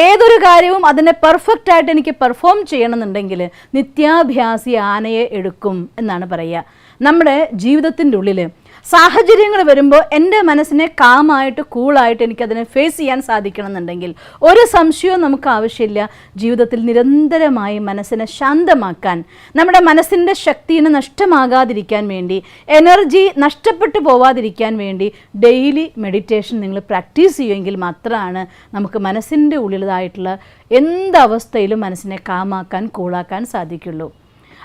ഏതൊരു കാര്യവും അതിനെ പെർഫെക്റ്റായിട്ട് എനിക്ക് പെർഫോം ചെയ്യണമെന്നുണ്ടെങ്കിൽ നിത്യാഭ്യാസി ആനയെ എടുക്കും എന്നാണ് പറയുക. നമ്മുടെ ജീവിതത്തിൻ്റെ ഉള്ളിൽ സാഹചര്യങ്ങൾ വരുമ്പോൾ എൻ്റെ മനസ്സിനെ കാമായിട്ട് കൂളായിട്ട് എനിക്കതിനെ ഫേസ് ചെയ്യാൻ സാധിക്കണമെന്നുണ്ടെങ്കിൽ ഒരു സംശയവും നമുക്ക് ആവശ്യമില്ല. ജീവിതത്തിൽ നിരന്തരമായി മനസ്സിനെ ശാന്തമാക്കാൻ, നമ്മുടെ മനസ്സിൻ്റെ ശക്തിനെ നഷ്ടമാകാതിരിക്കാൻ വേണ്ടി, എനർജി നഷ്ടപ്പെട്ടു പോവാതിരിക്കാൻ വേണ്ടി ഡെയിലി മെഡിറ്റേഷൻ നിങ്ങൾ പ്രാക്ടീസ് ചെയ്യുമെങ്കിൽ മാത്രമാണ് നമുക്ക് മനസ്സിൻ്റെ ഉള്ളിലായിട്ടുള്ള എന്തവസ്ഥയിലും മനസ്സിനെ കാമാക്കാൻ കൂളാക്കാൻ സാധിക്കുള്ളൂ.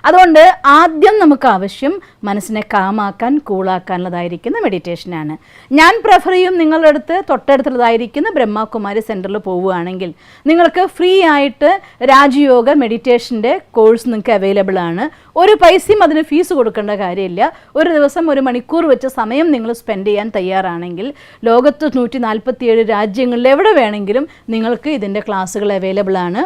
അതുകൊണ്ട് ആദ്യം നമുക്ക് ആവശ്യം മനസ്സിനെ കാമാക്കാൻ കൂളാക്കാനുള്ളതായിരിക്കുന്ന മെഡിറ്റേഷനാണ്. ഞാൻ പ്രിഫർ ചെയ്യും നിങ്ങളുടെ അടുത്ത് തൊട്ടടുത്തുള്ളതായിരിക്കുന്ന ബ്രഹ്മകുമാരി സെൻറ്ററിൽ പോവുകയാണെങ്കിൽ നിങ്ങൾക്ക് ഫ്രീ ആയിട്ട് രാജയോഗ മെഡിറ്റേഷൻ്റെ കോഴ്സ് നിങ്ങൾക്ക് അവൈലബിൾ ആണ്. ഒരു പൈസയും അതിന് ഫീസ് കൊടുക്കേണ്ട കാര്യമില്ല. ഒരു ദിവസം 1 മണിക്കൂർ വെച്ച് സമയം നിങ്ങൾ സ്പെൻഡ് ചെയ്യാൻ തയ്യാറാണെങ്കിൽ ലോകത്ത് 147 രാജ്യങ്ങളിൽ എവിടെ വേണമെങ്കിലും നിങ്ങൾക്ക് ഇതിൻ്റെ ക്ലാസ്സുകൾ അവൈലബിൾ ആണ്.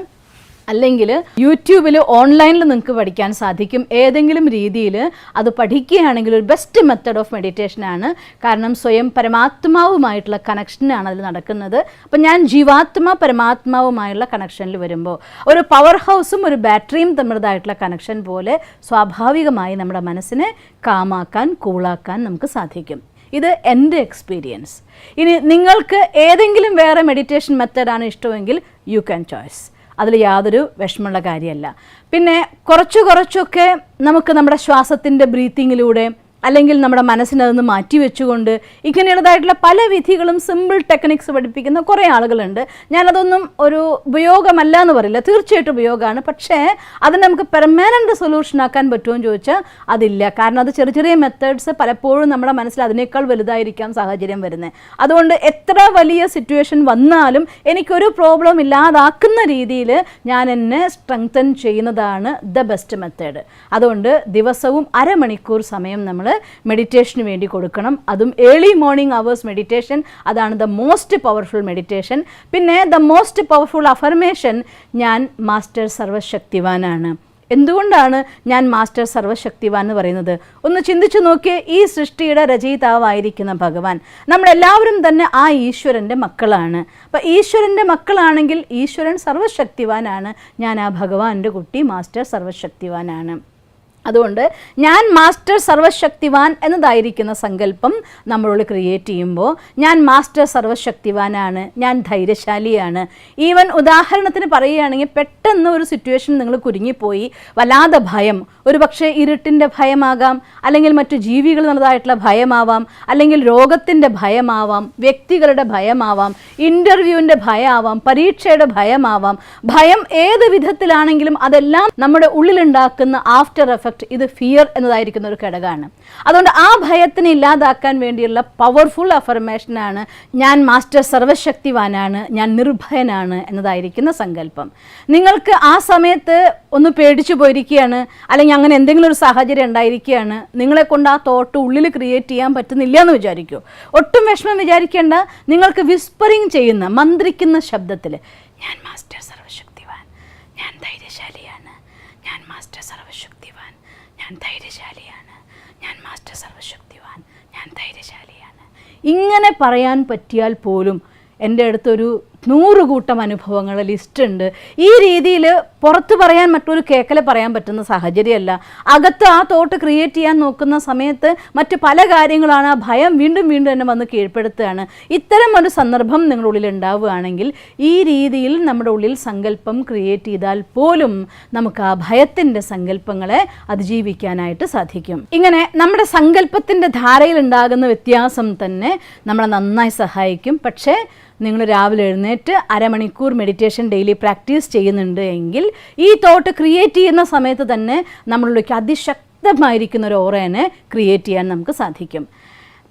അല്ലെങ്കിൽ യൂട്യൂബിൽ ഓൺലൈനിൽ നിങ്ങൾക്ക് പഠിക്കാൻ സാധിക്കും. ഏതെങ്കിലും രീതിയിൽ അത് പഠിക്കുകയാണെങ്കിൽ ഒരു ബെസ്റ്റ് മെത്തഡ് ഓഫ് മെഡിറ്റേഷനാണ്. കാരണം സ്വയം പരമാത്മാവുമായിട്ടുള്ള കണക്ഷനാണ് അതിൽ നടക്കുന്നത്. അപ്പം ഞാൻ ജീവാത്മ പരമാത്മാവുമായുള്ള കണക്ഷനിൽ വരുമ്പോൾ ഒരു പവർ ഹൗസും ഒരു ബാറ്ററിയും തമ്മിലതായിട്ടുള്ള കണക്ഷൻ പോലെ സ്വാഭാവികമായി നമ്മുടെ മനസ്സിനെ കാമാക്കാൻ കൂളാക്കാൻ നമുക്ക് സാധിക്കും. ഇത് എൻ്റെ എക്സ്പീരിയൻസ്. ഇനി നിങ്ങൾക്ക് ഏതെങ്കിലും വേറെ മെഡിറ്റേഷൻ മെത്തഡാണ് ഇഷ്ടമെങ്കിൽ യു ക്യാൻ ചോയ്സ്. അതിൽ യാതൊരു വിഷമമുള്ള കാര്യമല്ല. പിന്നെ കുറച്ചൊക്കെ നമുക്ക് നമ്മുടെ ശ്വാസത്തിൻ്റെ ബ്രീത്തിങ്ങിലൂടെ അല്ലെങ്കിൽ നമ്മുടെ മനസ്സിനതൊന്ന് മാറ്റിവെച്ചുകൊണ്ട് ഇങ്ങനെയുള്ളതായിട്ടുള്ള പല വിധികളും സിമ്പിൾ ടെക്നിക്സ് പഠിപ്പിക്കുന്ന കുറേ ആളുകളുണ്ട്. ഞാനതൊന്നും ഒരു ഉപയോഗമല്ല എന്ന് പറയില്ല, തീർച്ചയായിട്ടും ഉപയോഗമാണ്. പക്ഷേ അത് നമുക്ക് പെർമനൻ്റ് സൊല്യൂഷൻ ആക്കാൻ പറ്റുമോ എന്ന് ചോദിച്ചാൽ അതില്ല. കാരണം അത് ചെറിയ ചെറിയ മെത്തേഡ്സ് പലപ്പോഴും നമ്മുടെ മനസ്സിൽ അതിനേക്കാൾ വലുതായിരിക്കാം സാഹചര്യം വരുന്നത്. അതുകൊണ്ട് എത്ര വലിയ സിറ്റുവേഷൻ വന്നാലും എനിക്കൊരു പ്രോബ്ലം ഇല്ലാതാക്കുന്ന രീതിയിൽ ഞാൻ എന്നെ സ്ട്രെങ്തൻ ചെയ്യുന്നതാണ് ദ ബെസ്റ്റ് മെത്തേഡ്. അതുകൊണ്ട് ദിവസവും അരമണിക്കൂർ സമയം നമ്മൾ മെഡിറ്റേഷന് വേണ്ടി കൊടുക്കണം. അതും ഏർലി മോർണിംഗ് അവേഴ്സ് മെഡിറ്റേഷൻ, അതാണ് ദ മോസ്റ്റ് പവർഫുൾ മെഡിറ്റേഷൻ. പിന്നെ ദ മോസ്റ്റ് പവർഫുൾ അഫർമേഷൻ, ഞാൻ മാസ്റ്റർ സർവശക്തിവാനാണ്. എന്തുകൊണ്ടാണ് ഞാൻ മാസ്റ്റർ സർവശക്തിവാൻ എന്ന് പറയുന്നത്? ഒന്ന് ചിന്തിച്ചു നോക്കിയേ. ഈ സൃഷ്ടിയുടെ രചയിതാവായിരിക്കുന്ന ഭഗവാൻ, നമ്മളെല്ലാവരും തന്നെ ആ ഈശ്വരൻ്റെ മക്കളാണ്. അപ്പം ഈശ്വരൻ്റെ മക്കളാണെങ്കിൽ ഈശ്വരൻ സർവശക്തിവാനാണ്. ഞാൻ ആ ഭഗവാന്റെ കുട്ടി മാസ്റ്റർ സർവശക്തിവാനാണ്. അതുകൊണ്ട് ഞാൻ മാസ്റ്റർ സർവശക്തിവാൻ എന്നതായിരിക്കുന്ന സങ്കല്പം നമ്മളോട് ക്രിയേറ്റ് ചെയ്യുമ്പോൾ, ഞാൻ മാസ്റ്റർ സർവശക്തിവാനാണ്, ഞാൻ ധൈര്യശാലിയാണ്. ഈവൻ ഉദാഹരണത്തിന് പറയുകയാണെങ്കിൽ, പെട്ടെന്ന് ഒരു സിറ്റുവേഷൻ നിങ്ങൾ കുരുങ്ങിപ്പോയി, വല്ലാതെ ഭയം, ഒരു പക്ഷേ ഇരുട്ടിൻ്റെ ഭയമാകാം, അല്ലെങ്കിൽ മറ്റു ജീവികൾ എന്നുള്ളതായിട്ടുള്ള ഭയമാവാം, അല്ലെങ്കിൽ രോഗത്തിൻ്റെ ഭയമാവാം, വ്യക്തികളുടെ ഭയമാവാം, ഇൻ്റർവ്യൂവിൻ്റെ ഭയമാവാം, പരീക്ഷയുടെ ഭയമാവാം. ഭയം ഏത് വിധത്തിലാണെങ്കിലും അതെല്ലാം നമ്മുടെ ഉള്ളിലുണ്ടാക്കുന്ന ആഫ്റ്റർ എഫക്റ്റ്, ഇത് ഫിയർ എന്നതായിരിക്കുന്ന ഒരു ഘടകമാണ്. അതുകൊണ്ട് ആ ഭയത്തിനെ ഇല്ലാതാക്കാൻ വേണ്ടിയുള്ള പവർഫുൾ അഫർമേഷനാണ് ഞാൻ മാസ്റ്റർ സർവശക്തിവാനാണ്, ഞാൻ നിർഭയനാണ് എന്നതായിരിക്കുന്ന സങ്കല്പം. നിങ്ങൾക്ക് ആ സമയത്ത് ഒന്ന് പേടിച്ചു പോയിരിക്കുകയാണ്, അല്ലെങ്കിൽ അങ്ങനെ എന്തെങ്കിലും ഒരു സാഹചര്യം ഉണ്ടായിരിക്കുകയാണ്, നിങ്ങളെ കൊണ്ട് ആ തോട്ട് ഉള്ളിൽ ക്രിയേറ്റ് ചെയ്യാൻ പറ്റുന്നില്ല എന്ന് വിചാരിക്കൂ. ഒട്ടും വിഷമം വിചാരിക്കേണ്ട. നിങ്ങൾക്ക് വിസ്പറിങ് ചെയ്യുന്ന, മന്ത്രിക്കുന്ന ശബ്ദത്തിൽ, ഞാൻ മാസ്റ്റർ സർവശക്തിവാൻ, ഞാൻ ധൈര്യശാലിയാണ്, ഞാൻ മാസ്റ്റർ സർവശക്തിവാൻ, ഞാൻ ധൈര്യശാലിയാണ്, ഞാൻ മാസ്റ്റർ സർവശക്തിവാൻ, ഞാൻ ധൈര്യശാലിയാണ്, ഇങ്ങനെ പറയാൻ പറ്റിയാൽ പോലും എൻ്റെ അടുത്തൊരു 100 കൂട്ടം അനുഭവങ്ങളുടെ ലിസ്റ്റ് ഉണ്ട്. ഈ രീതിയിൽ പുറത്ത് പറയാൻ മറ്റൊരു കേക്കലെ പറയാൻ പറ്റുന്ന സാഹചര്യമല്ല. അകത്ത് ആ തോട്ട് ക്രിയേറ്റ് ചെയ്യാൻ നോക്കുന്ന സമയത്ത് മറ്റ് പല കാര്യങ്ങളാണ് ആ ഭയം വീണ്ടും വീണ്ടും എന്നെ വന്ന് കീഴ്പ്പെടുത്തുകയാണ്. ഇത്തരം ഒരു സന്ദർഭം നിങ്ങളുടെ ഉള്ളിൽ ഉണ്ടാവുകയാണെങ്കിൽ ഈ രീതിയിൽ നമ്മുടെ ഉള്ളിൽ സങ്കല്പം ക്രിയേറ്റ് ചെയ്താൽ പോലും നമുക്ക് ആ ഭയത്തിൻ്റെ സങ്കല്പങ്ങളെ അതിജീവിക്കാനായിട്ട് സാധിക്കും. ഇങ്ങനെ നമ്മുടെ സങ്കല്പത്തിൻ്റെ ധാരയിൽ ഉണ്ടാകുന്ന വ്യത്യാസം തന്നെ നമ്മളെ നന്നായി സഹായിക്കും. പക്ഷേ നിങ്ങൾ രാവിലെ എഴുന്നേറ്റ് അരമണിക്കൂർ മെഡിറ്റേഷൻ ഡെയിലി പ്രാക്ടീസ് ചെയ്യുന്നുണ്ട് എങ്കിൽ ഈ തോട്ട് ക്രിയേറ്റ് ചെയ്യുന്ന സമയത്ത് തന്നെ നമ്മളിലേക്ക് അതിശക്തമായിരിക്കുന്ന ഒരു ഓറയെ ക്രിയേറ്റ് ചെയ്യാൻ നമുക്ക് സാധിക്കും.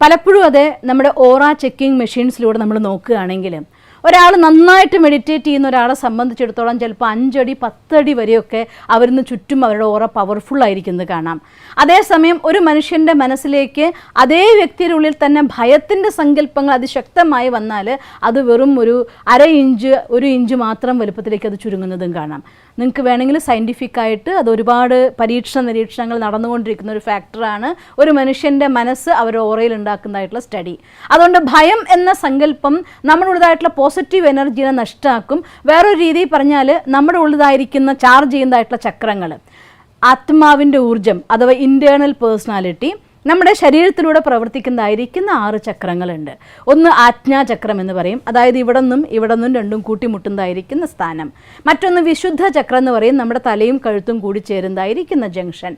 പലപ്പോഴും അത് നമ്മുടെ ഓറ ചെക്കിംഗ് മെഷീൻസിലൂടെ നമ്മൾ നോക്കുകയാണെങ്കിൽ, ഒരാൾ നന്നായിട്ട് മെഡിറ്റേറ്റ് ചെയ്യുന്ന ഒരാളെ സംബന്ധിച്ചിടത്തോളം ചിലപ്പോൾ 5 അടി 10 അടി വരെയൊക്കെ അവരിന്ന് ചുറ്റും അവരുടെ ഓറ പവർഫുൾ ആയിരിക്കുന്നത് കാണാം. അതേസമയം ഒരു മനുഷ്യൻ്റെ മനസ്സിലേക്ക് അതേ വ്യക്തിയുടെ ഉള്ളിൽ തന്നെ ഭയത്തിൻ്റെ സങ്കല്പങ്ങൾ അതിശക്തമായി വന്നാൽ അത് വെറും ഒരു 1/2 ഇഞ്ച് 1 ഇഞ്ച് മാത്രം വലുപ്പത്തിലേക്ക് അത് ചുരുങ്ങുന്നതും കാണാം. നിങ്ങൾക്ക് വേണമെങ്കിൽ സയൻറ്റിഫിക്കായിട്ട് അത് ഒരുപാട് നിരീക്ഷണങ്ങൾ നടന്നുകൊണ്ടിരിക്കുന്ന ഒരു ഫാക്ടറാണ് ഒരു മനുഷ്യൻ്റെ മനസ്സ് അവരുടെ ഓറയിൽ ഉണ്ടാക്കുന്നതായിട്ടുള്ള സ്റ്റഡി. അതുകൊണ്ട് ഭയം എന്ന സങ്കല്പം നമ്മളുള്ളതായിട്ടുള്ള പോസിറ്റീവ് എനർജിനെ നഷ്ടമാക്കും. വേറൊരു രീതിയിൽ പറഞ്ഞാൽ നമ്മുടെ ഉള്ളതായിരിക്കുന്ന ചാർജ് ചെയ്യുന്നതായിട്ടുള്ള ചക്രങ്ങൾ, ആത്മാവിൻ്റെ ഊർജം അഥവാ ഇൻറ്റേർണൽ പേഴ്സണാലിറ്റി, നമ്മുടെ ശരീരത്തിലൂടെ പ്രവർത്തിക്കുന്നതായിരിക്കുന്ന 6 ചക്രങ്ങളുണ്ട്. ഒന്ന് ആജ്ഞാചക്രം എന്ന് പറയും, അതായത് ഇവിടെ നിന്നും രണ്ടും കൂട്ടിമുട്ടുന്നതായിരിക്കുന്ന സ്ഥാനം. മറ്റൊന്ന് വിശുദ്ധ ചക്രം എന്ന് പറയും, നമ്മുടെ തലയും കഴുത്തും കൂടി ചേരുന്നതായിരിക്കുന്ന ജംഗ്ഷൻ.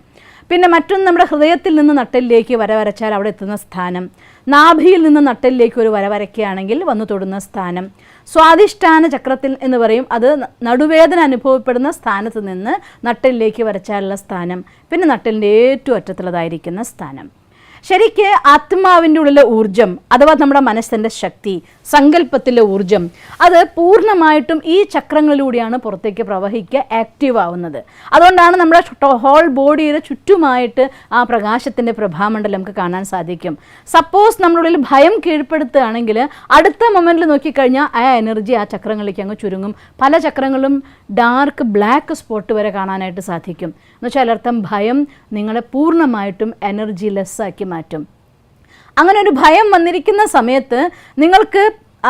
പിന്നെ മറ്റൊന്ന് നമ്മുടെ ഹൃദയത്തിൽ നിന്ന് നട്ടലിലേക്ക് വരച്ചാൽ അവിടെ എത്തുന്ന സ്ഥാനം. നാഭിയിൽ നിന്ന് നട്ടലിലേക്ക് ഒരു വരയ്ക്കുകയാണെങ്കിൽ വന്നു തൊടുന്ന സ്ഥാനം. സ്വാധിഷ്ഠാന ചക്രത്തിൽ എന്ന് പറയും, അത് നടുവേദന അനുഭവപ്പെടുന്ന സ്ഥാനത്ത് നിന്ന് നട്ടലിലേക്ക് വരച്ചാലുള്ള സ്ഥാനം. പിന്നെ നട്ടലിൻ്റെ ഏറ്റവും അറ്റത്തുള്ളതായിരിക്കുന്ന സ്ഥാനം. ശരിക്ക് ആത്മാവിൻ്റെ ഉള്ളിലെ ഊർജം അഥവാ നമ്മുടെ മനസ്സിൻ്റെ ശക്തി, സങ്കല്പത്തിലെ ഊർജം, അത് പൂർണ്ണമായിട്ടും ഈ ചക്രങ്ങളിലൂടെയാണ് പുറത്തേക്ക് പ്രവഹിക്കുക, ആക്റ്റീവ് ആവുന്നത്. അതുകൊണ്ടാണ് നമ്മുടെ ഹോൾ ബോഡിയുടെ ചുറ്റുമായിട്ട് ആ പ്രകാശത്തിൻ്റെ പ്രഭാമണ്ഡലം നമുക്ക് കാണാൻ സാധിക്കും. സപ്പോസ് നമ്മുടെ ഉള്ളിൽ ഭയം കീഴ്പ്പെടുത്തുകയാണെങ്കിൽ അടുത്ത മൊമെൻറ്റിൽ നോക്കിക്കഴിഞ്ഞാൽ ആ എനർജി ആ ചക്രങ്ങളിലേക്ക് അങ്ങ് ചുരുങ്ങും. പല ചക്രങ്ങളും ഡാർക്ക് ബ്ലാക്ക് സ്പോട്ട് വരെ കാണാനായിട്ട് സാധിക്കും. എന്നുവെച്ചാൽ അർത്ഥം ഭയം നിങ്ങളെ പൂർണ്ണമായിട്ടും എനർജി ലെസ്സാക്കി മാറ്റും. അങ്ങനെ ഒരു ഭയം വന്നിരിക്കുന്ന സമയത്ത് നിങ്ങൾക്ക്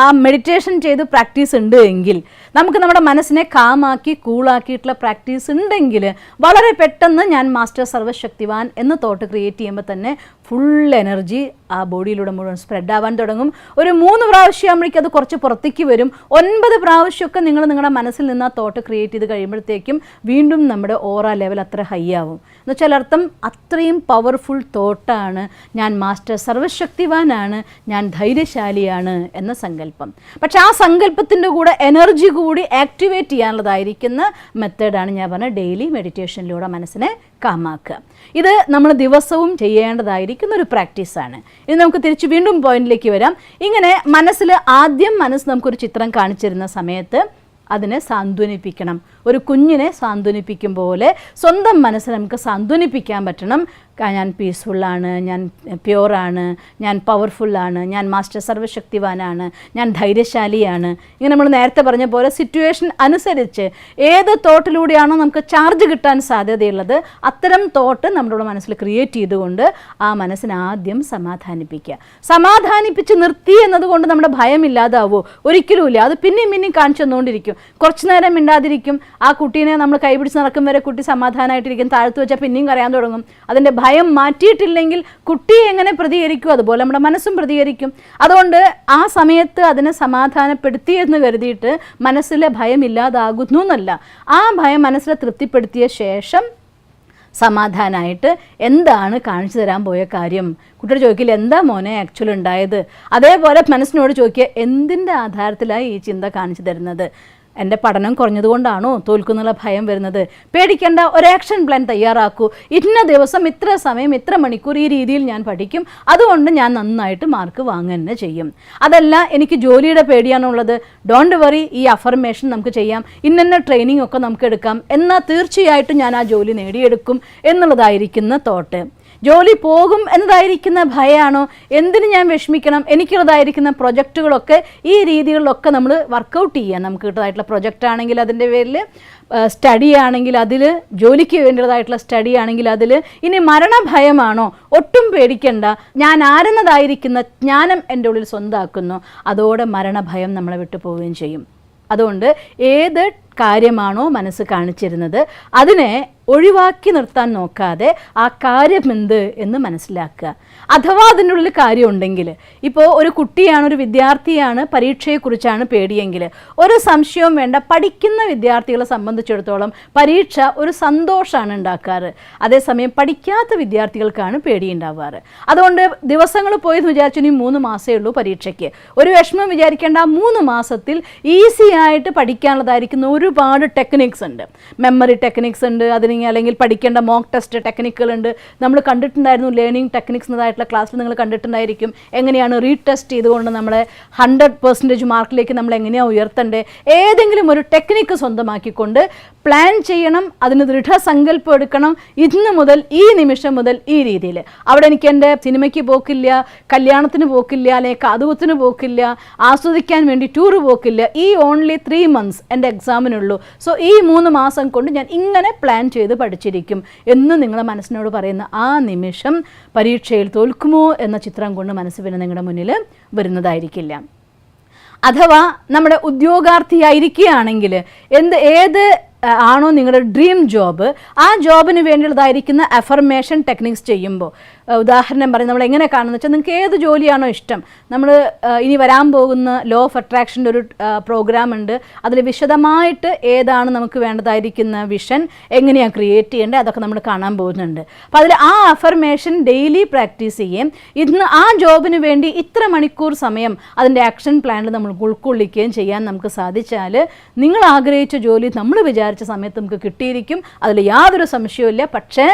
ആ മെഡിറ്റേഷൻ ചെയ്ത് പ്രാക്ടീസ് ഉണ്ട് എങ്കിൽ, നമുക്ക് നമ്മുടെ മനസ്സിനെ കാമാക്കി കൂളാക്കിയിട്ടുള്ള പ്രാക്ടീസ് ഉണ്ടെങ്കിൽ വളരെ പെട്ടെന്ന് ഞാൻ മാസ്റ്റർ സർവശക്തിവാൻ എന്ന തോട്ട് ക്രിയേറ്റ് ചെയ്യുമ്പോൾ തന്നെ ഫുൾ എനർജി ആ ബോഡിയിലൂടെ മുഴുവൻ സ്പ്രെഡ് ആവാൻ തുടങ്ങും. ഒരു 3 പ്രാവശ്യമാകുമ്പോഴേക്കും അത് കുറച്ച് പുറത്തേക്ക് വരും. 9 പ്രാവശ്യമൊക്കെ നിങ്ങൾ നിങ്ങളുടെ മനസ്സിൽ നിന്ന് ആ തോട്ട് ക്രിയേറ്റ് ചെയ്ത് കഴിയുമ്പോഴത്തേക്കും വീണ്ടും നമ്മുടെ ഓറ ലെവൽ അത്ര ഹൈ ആവും. എന്ന് വെച്ചാൽ അർത്ഥം അത്രയും പവർഫുൾ തോട്ടാണ് ഞാൻ മാസ്റ്റർ, സർവശക്തിവാനാണ്, ഞാൻ ധൈര്യശാലിയാണ് എന്ന സങ്കല്പം. പക്ഷെ ആ സങ്കല്പത്തിൻ്റെ കൂടെ എനർജി കൂടി ആക്ടിവേറ്റ് ചെയ്യാനുള്ളതായിരിക്കുന്ന മെത്തേഡാണ് ഞാൻ പറഞ്ഞ ഡെയിലി മെഡിറ്റേഷനിലൂടെ മനസ്സിനെ കാമാക്കുക. ഇത് നമ്മൾ ദിവസവും ചെയ്യേണ്ടതായിരിക്കുന്ന ഒരു പ്രാക്ടീസാണ്. ഇനി നമുക്ക് തിരിച്ച് വീണ്ടും പോയിന്റിലേക്ക് വരാം. ഇങ്ങനെ ആദ്യം മനസ്സ് നമുക്കൊരു ചിത്രം കാണിച്ചിരുന്ന സമയത്ത് അതിനെ സാന്ത്വനിപ്പിക്കണം. ഒരു കുഞ്ഞിനെ സാന്ത്വനിപ്പിക്കും പോലെ സ്വന്തം മനസ്സിനെ നമുക്ക് സാന്ത്വനിപ്പിക്കാൻ പറ്റണം. ഞാൻ പീസ്ഫുള്ളാണ്, ഞാൻ പ്യുവറാണ്, ഞാൻ പവർഫുള്ളാണ്, ഞാൻ മാസ്റ്റർ സർവശക്തിവാനാണ്, ഞാൻ ധൈര്യശാലിയാണ്. ഇങ്ങനെ നമ്മൾ നേരത്തെ പറഞ്ഞ പോലെ സിറ്റുവേഷൻ അനുസരിച്ച് ഏത് തോട്ടിലൂടെയാണോ നമുക്ക് ചാർജ് കിട്ടാൻ സാധ്യതയുള്ളത് അത്തരം തോട്ട് നമ്മുടെ മനസ്സിൽ ക്രിയേറ്റ് ചെയ്തുകൊണ്ട് ആ മനസ്സിനെ ആദ്യം സമാധാനിപ്പിച്ച് നിർത്തി എന്നതുകൊണ്ട് നമ്മുടെ ഭയം ഇല്ലാതാവോ? ഒരിക്കലുമില്ല. അത് പിന്നെയും കാണിച്ചു തന്നുകൊണ്ടിരിക്കും. കുറച്ചു നേരം മിണ്ടാതിരിക്കും. ആ കുട്ടീനെ നമ്മൾ കൈപിടിച്ച് നടക്കും വരെ കുട്ടി സമാധാനമായിട്ടിരിക്കും. താഴ്ത്തു വെച്ചാൽ പിന്നെയും കരയാൻ തുടങ്ങും. അതിൻ്റെ ഭയം മാറ്റിയിട്ടില്ലെങ്കിൽ കുട്ടി എങ്ങനെ പ്രതികരിക്കും അതുപോലെ നമ്മുടെ മനസ്സും പ്രതികരിക്കും. അതുകൊണ്ട് ആ സമയത്ത് അതിനെ സമാധാനപ്പെടുത്തി എന്ന് കരുതിയിട്ട് മനസ്സിലെ ഭയം ഇല്ലാതാകുന്നു എന്നല്ല. ആ ഭയം മനസ്സിനെ തൃപ്തിപ്പെടുത്തിയ ശേഷം സമാധാനമായിട്ട് എന്താണ് കാണിച്ചു തരാൻ പോയ കാര്യം, കുട്ടിയോട് ചോദിക്കില്ല എന്താ മോനെ ആക്ച്വലി ഉണ്ടായത്. അതേപോലെ മനസ്സിനോട് ചോദിക്കുക എന്തിൻ്റെ ആധാരത്തിലായി ഈ ചിന്ത കാണിച്ചു തരുന്നത്. എൻ്റെ പഠനം കുറഞ്ഞതുകൊണ്ടാണോ തോൽക്കുന്നുള്ള ഭയം വരുന്നത്? പേടിക്കേണ്ട, ഒരു ആക്ഷൻ പ്ലാൻ തയ്യാറാക്കൂ. ഇന്ന ദിവസം ഇത്ര സമയം ഇത്ര മണിക്കൂർ ഈ രീതിയിൽ ഞാൻ പഠിക്കും, അതുകൊണ്ട് ഞാൻ നന്നായിട്ട് മാർക്ക് വാങ്ങുക തന്നെ ചെയ്യും. അതല്ല എനിക്ക് ജോലിയുടെ പേടിയാണുള്ളത്, ഡോണ്ട് വറി, ഈ അഫർമേഷൻ നമുക്ക് ചെയ്യാം, ഇന്ന ട്രെയിനിങ് ഒക്കെ നമുക്ക് എടുക്കാം, എന്നാൽ തീർച്ചയായിട്ടും ഞാൻ ആ ജോലി നേടിയെടുക്കും എന്നുള്ളതായിരിക്കുന്ന തോട്ട്. ജോലി പോകും എന്നതായിരിക്കുന്ന ഭയമാണോ? എന്തിന് ഞാൻ വിഷമിക്കണം? എനിക്കുള്ളതായിരിക്കുന്ന പ്രൊജക്റ്റുകളൊക്കെ ഈ രീതികളിലൊക്കെ നമ്മൾ വർക്കൗട്ട് ചെയ്യാം. നമുക്ക് കിട്ടുന്നതായിട്ടുള്ള പ്രൊജക്റ്റ് ആണെങ്കിൽ അതിൻ്റെ പേരിൽ, സ്റ്റഡി ആണെങ്കിൽ അതിൽ, ജോലിക്ക് വേണ്ടതായിട്ടുള്ള സ്റ്റഡി ആണെങ്കിൽ അതിൽ. ഇനി മരണഭയമാണോ? ഒട്ടും പേടിക്കണ്ട, ഞാൻ ആരെന്നതായിരിക്കുന്ന ജ്ഞാനം എൻ്റെ ഉള്ളിൽ സ്വന്തമാക്കുന്നു. അതോടെ മരണഭയം നമ്മളെ വിട്ടു പോവുകയും ചെയ്യും. അതുകൊണ്ട് ഏത് കാര്യമാണോ മനസ്സ് കാണിച്ചിരുന്നത് അതിനെ ഒഴിവാക്കി നിർത്താൻ നോക്കാതെ ആ കാര്യം എന്ത് എന്ന് മനസ്സിലാക്കുക. അഥവാ അതിൻ്റെ ഉള്ളിൽ കാര്യമുണ്ടെങ്കിൽ, ഇപ്പോൾ ഒരു കുട്ടിയാണ്, ഒരു വിദ്യാർത്ഥിയാണ്, പരീക്ഷയെക്കുറിച്ചാണ് പേടിയെങ്കിൽ ഒരു സംശയവും വേണ്ട. പഠിക്കുന്ന വിദ്യാർത്ഥികളെ സംബന്ധിച്ചിടത്തോളം പരീക്ഷ ഒരു സന്തോഷമാണ് ഉണ്ടാക്കാറ്. അതേസമയം പഠിക്കാത്ത വിദ്യാർത്ഥികൾക്കാണ് പേടിയുണ്ടാവാറ്. അതുകൊണ്ട് ദിവസങ്ങൾ പോയെന്ന് വിചാരിച്ചു ഇനി 3 മാസമേ ഉള്ളൂ പരീക്ഷയ്ക്ക്, ഒരു വിഷമം വിചാരിക്കേണ്ട. 3 മാസത്തിൽ ഈസി ആയിട്ട് പഠിക്കാനുള്ളതായിരിക്കുന്ന ഒരുപാട് ടെക്നിക്സ് ഉണ്ട്. മെമ്മറി ടെക്നിക്സ് ഉണ്ട്, അല്ലെങ്കിൽ പഠിക്കേണ്ട മോക്ക് ടെസ്റ്റ് ടെക്നിക്കുകളുണ്ട്. നമ്മൾ കണ്ടിട്ടുണ്ടായിരുന്നു ലേണിംഗ് ടെക്നിക്സ് എന്നതായിട്ടുള്ള ക്ലാസ്സിൽ നിങ്ങൾ കണ്ടിട്ടുണ്ടായിരിക്കും. എങ്ങനെയാണ് റീടെസ്റ്റ് ചെയ്തുകൊണ്ട് നമ്മളെ 100% മാർക്കിലേക്ക് നമ്മൾ എങ്ങനെയാണ് ഉയർത്തേണ്ടത്. ഏതെങ്കിലും ഒരു ടെക്നിക്ക് സ്വന്തമാക്കിക്കൊണ്ട് പ്ലാൻ ചെയ്യണം, അതിന് ദൃഢസങ്കല്പം എടുക്കണം. ഇന്ന് മുതൽ, ഈ നിമിഷം മുതൽ ഈ രീതിയിൽ. അവിടെ എനിക്ക് എൻ്റെ സിനിമയ്ക്ക് പോക്കില്ല, കല്യാണത്തിന് പോക്കില്ല, അല്ലെങ്കിൽ കാതുകുത്തിന് പോക്കില്ല, ആസ്വദിക്കാൻ വേണ്ടി ടൂറ് പോക്കില്ല. ഈ ഓൺലി 3 months എൻ്റെ എക്സാമിനുള്ളൂ. സോ ഈ 3 മാസം കൊണ്ട് ഞാൻ ഇങ്ങനെ പ്ലാൻ ചെയ്ത് പഠിച്ചിരിക്കും എന്ന് നിങ്ങളുടെ മനസ്സിനോട് പറയുന്ന ആ നിമിഷം പരീക്ഷയിൽ തോൽക്കുമോ എന്ന ചിത്രം കൊണ്ട് മനസ്സ് പിന്നെ നിങ്ങളുടെ മുന്നിൽ വരുന്നതായിരിക്കില്ല. അഥവാ നമ്മുടെ ഉദ്യോഗാർത്ഥിയായിരിക്കുകയാണെങ്കിൽ ഏത് ആണോ നിങ്ങളുടെ ഡ്രീം ജോബ്, ആ ജോബിന് വേണ്ടിയുള്ളതായിരിക്കുന്ന അഫർമേഷൻ ടെക്നിക്സ് ചെയ്യുമ്പോൾ, ഉദാഹരണം പറയും, നമ്മൾ എങ്ങനെ കാണുന്നത് വെച്ചാൽ നിങ്ങൾക്ക് ഏത് ജോലിയാണോ ഇഷ്ടം, നമ്മൾ ഇനി വരാൻ പോകുന്ന ലോ ഓഫ് അട്രാക്ഷൻ്റെ ഒരു പ്രോഗ്രാം ഉണ്ട്. അതിൽ വിശദമായിട്ട് ഏതാണ് നമുക്ക് വേണ്ടതായിരിക്കുന്ന വിഷൻ, എങ്ങനെയാണ് ക്രിയേറ്റ് ചെയ്യേണ്ടത്, അതൊക്കെ നമ്മൾ കാണാൻ പോകുന്നുണ്ട്. അപ്പോൾ അതിൽ ആ അഫർമേഷൻ ഡെയിലി പ്രാക്ടീസ് ചെയ്യും. ഇന്ന് ആ ജോബിന് വേണ്ടി ഇത്ര മണിക്കൂർ സമയം അതിൻ്റെ ആക്ഷൻ പ്ലാനിൽ നമ്മൾ ഉൾക്കൊള്ളിക്കുകയും ചെയ്യാൻ നമുക്ക് സാധിച്ചാൽ നിങ്ങൾ ആഗ്രഹിച്ച ജോലി നമ്മൾ വിചാരിച്ച സമയത്ത് നമുക്ക് കിട്ടിയിരിക്കും. അതിൽ യാതൊരു സംശയവുമില്ല. പക്ഷേ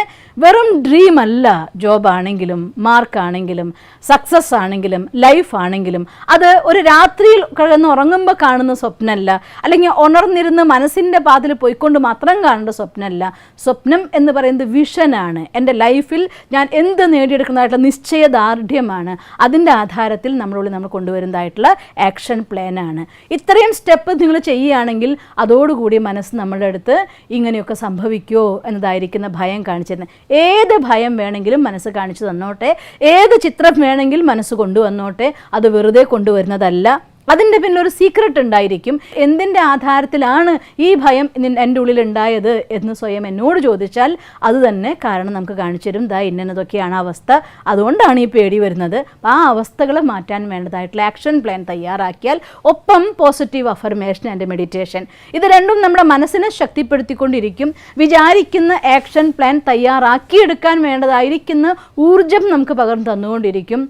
വെറും ഡ്രീം അല്ല ജോബാണെങ്കിലും, മാർക്കാണെങ്കിലും, സക്സസ് ആണെങ്കിലും, ലൈഫ് ആണെങ്കിലും. അത് ഒരു രാത്രിയിൽ കിടന്ന് ഉറങ്ങുമ്പോൾ കാണുന്ന സ്വപ്നമല്ല, അല്ലെങ്കിൽ ഉണർന്നിരുന്ന് മനസ്സിൻ്റെ പാതിൽ പോയിക്കൊണ്ട് മാത്രം കാണേണ്ട സ്വപ്നമല്ല. സ്വപ്നം എന്ന് പറയുന്നത് വിഷനാണ്. എൻ്റെ ലൈഫിൽ ഞാൻ എന്ത് നേടിയെടുക്കുന്നതായിട്ടുള്ള നിശ്ചയദാർഢ്യമാണ്. അതിൻ്റെ ആധാരത്തിൽ നമ്മളുള്ളിൽ നമ്മൾ കൊണ്ടുവരുന്നതായിട്ടുള്ള ആക്ഷൻ പ്ലാനാണ്. ഇത്രയും സ്റ്റെപ്പ് നിങ്ങൾ ചെയ്യുകയാണെങ്കിൽ അതോടുകൂടി മനസ്സ് നമ്മുടെ അടുത്ത് ഇങ്ങനെയൊക്കെ സംഭവിക്കുമോ എന്നതായിരിക്കുന്ന ഭയം കാണിച്ചിരുന്നത്. ഏത് ഭയം വേണമെങ്കിലും മനസ്സ് കാണിച്ചു തന്നോട്ടെ, ഏത് ചിത്രം വേണമെങ്കിൽ മനസ്സ് കൊണ്ടുവന്നോട്ടെ, അത് വെറുതെ കൊണ്ടുവരുന്നതല്ല. അതിൻ്റെ പിന്നിലൊരു സീക്രട്ട് ഉണ്ടായിരിക്കും. എന്തിൻ്റെ ആധാരത്തിലാണ് ഈ ഭയം എൻ്റെ ഉള്ളിൽ ഉണ്ടായത് എന്ന് സ്വയം എന്നോട് ചോദിച്ചാൽ അത് തന്നെ കാരണം നമുക്ക് കാണിച്ചു തരും. ഇന്നതൊക്കെയാണ് അവസ്ഥ, അതുകൊണ്ടാണ് ഈ പേടി വരുന്നത്. അപ്പോൾ ആ അവസ്ഥകളെ മാറ്റാൻ വേണ്ടതായിട്ടുള്ള ആക്ഷൻ പ്ലാൻ തയ്യാറാക്കിയാൽ, ഒപ്പം പോസിറ്റീവ് അഫർമേഷൻ ആൻഡ് മെഡിറ്റേഷൻ, ഇത് രണ്ടും നമ്മുടെ മനസ്സിനെ ശക്തിപ്പെടുത്തിക്കൊണ്ടിരിക്കും. വിചാരിക്കുന്ന ആക്ഷൻ പ്ലാൻ തയ്യാറാക്കിയെടുക്കാൻ വേണ്ടതായിരിക്കുന്ന ഊർജം നമുക്ക് പകർന്നു തന്നുകൊണ്ടിരിക്കും.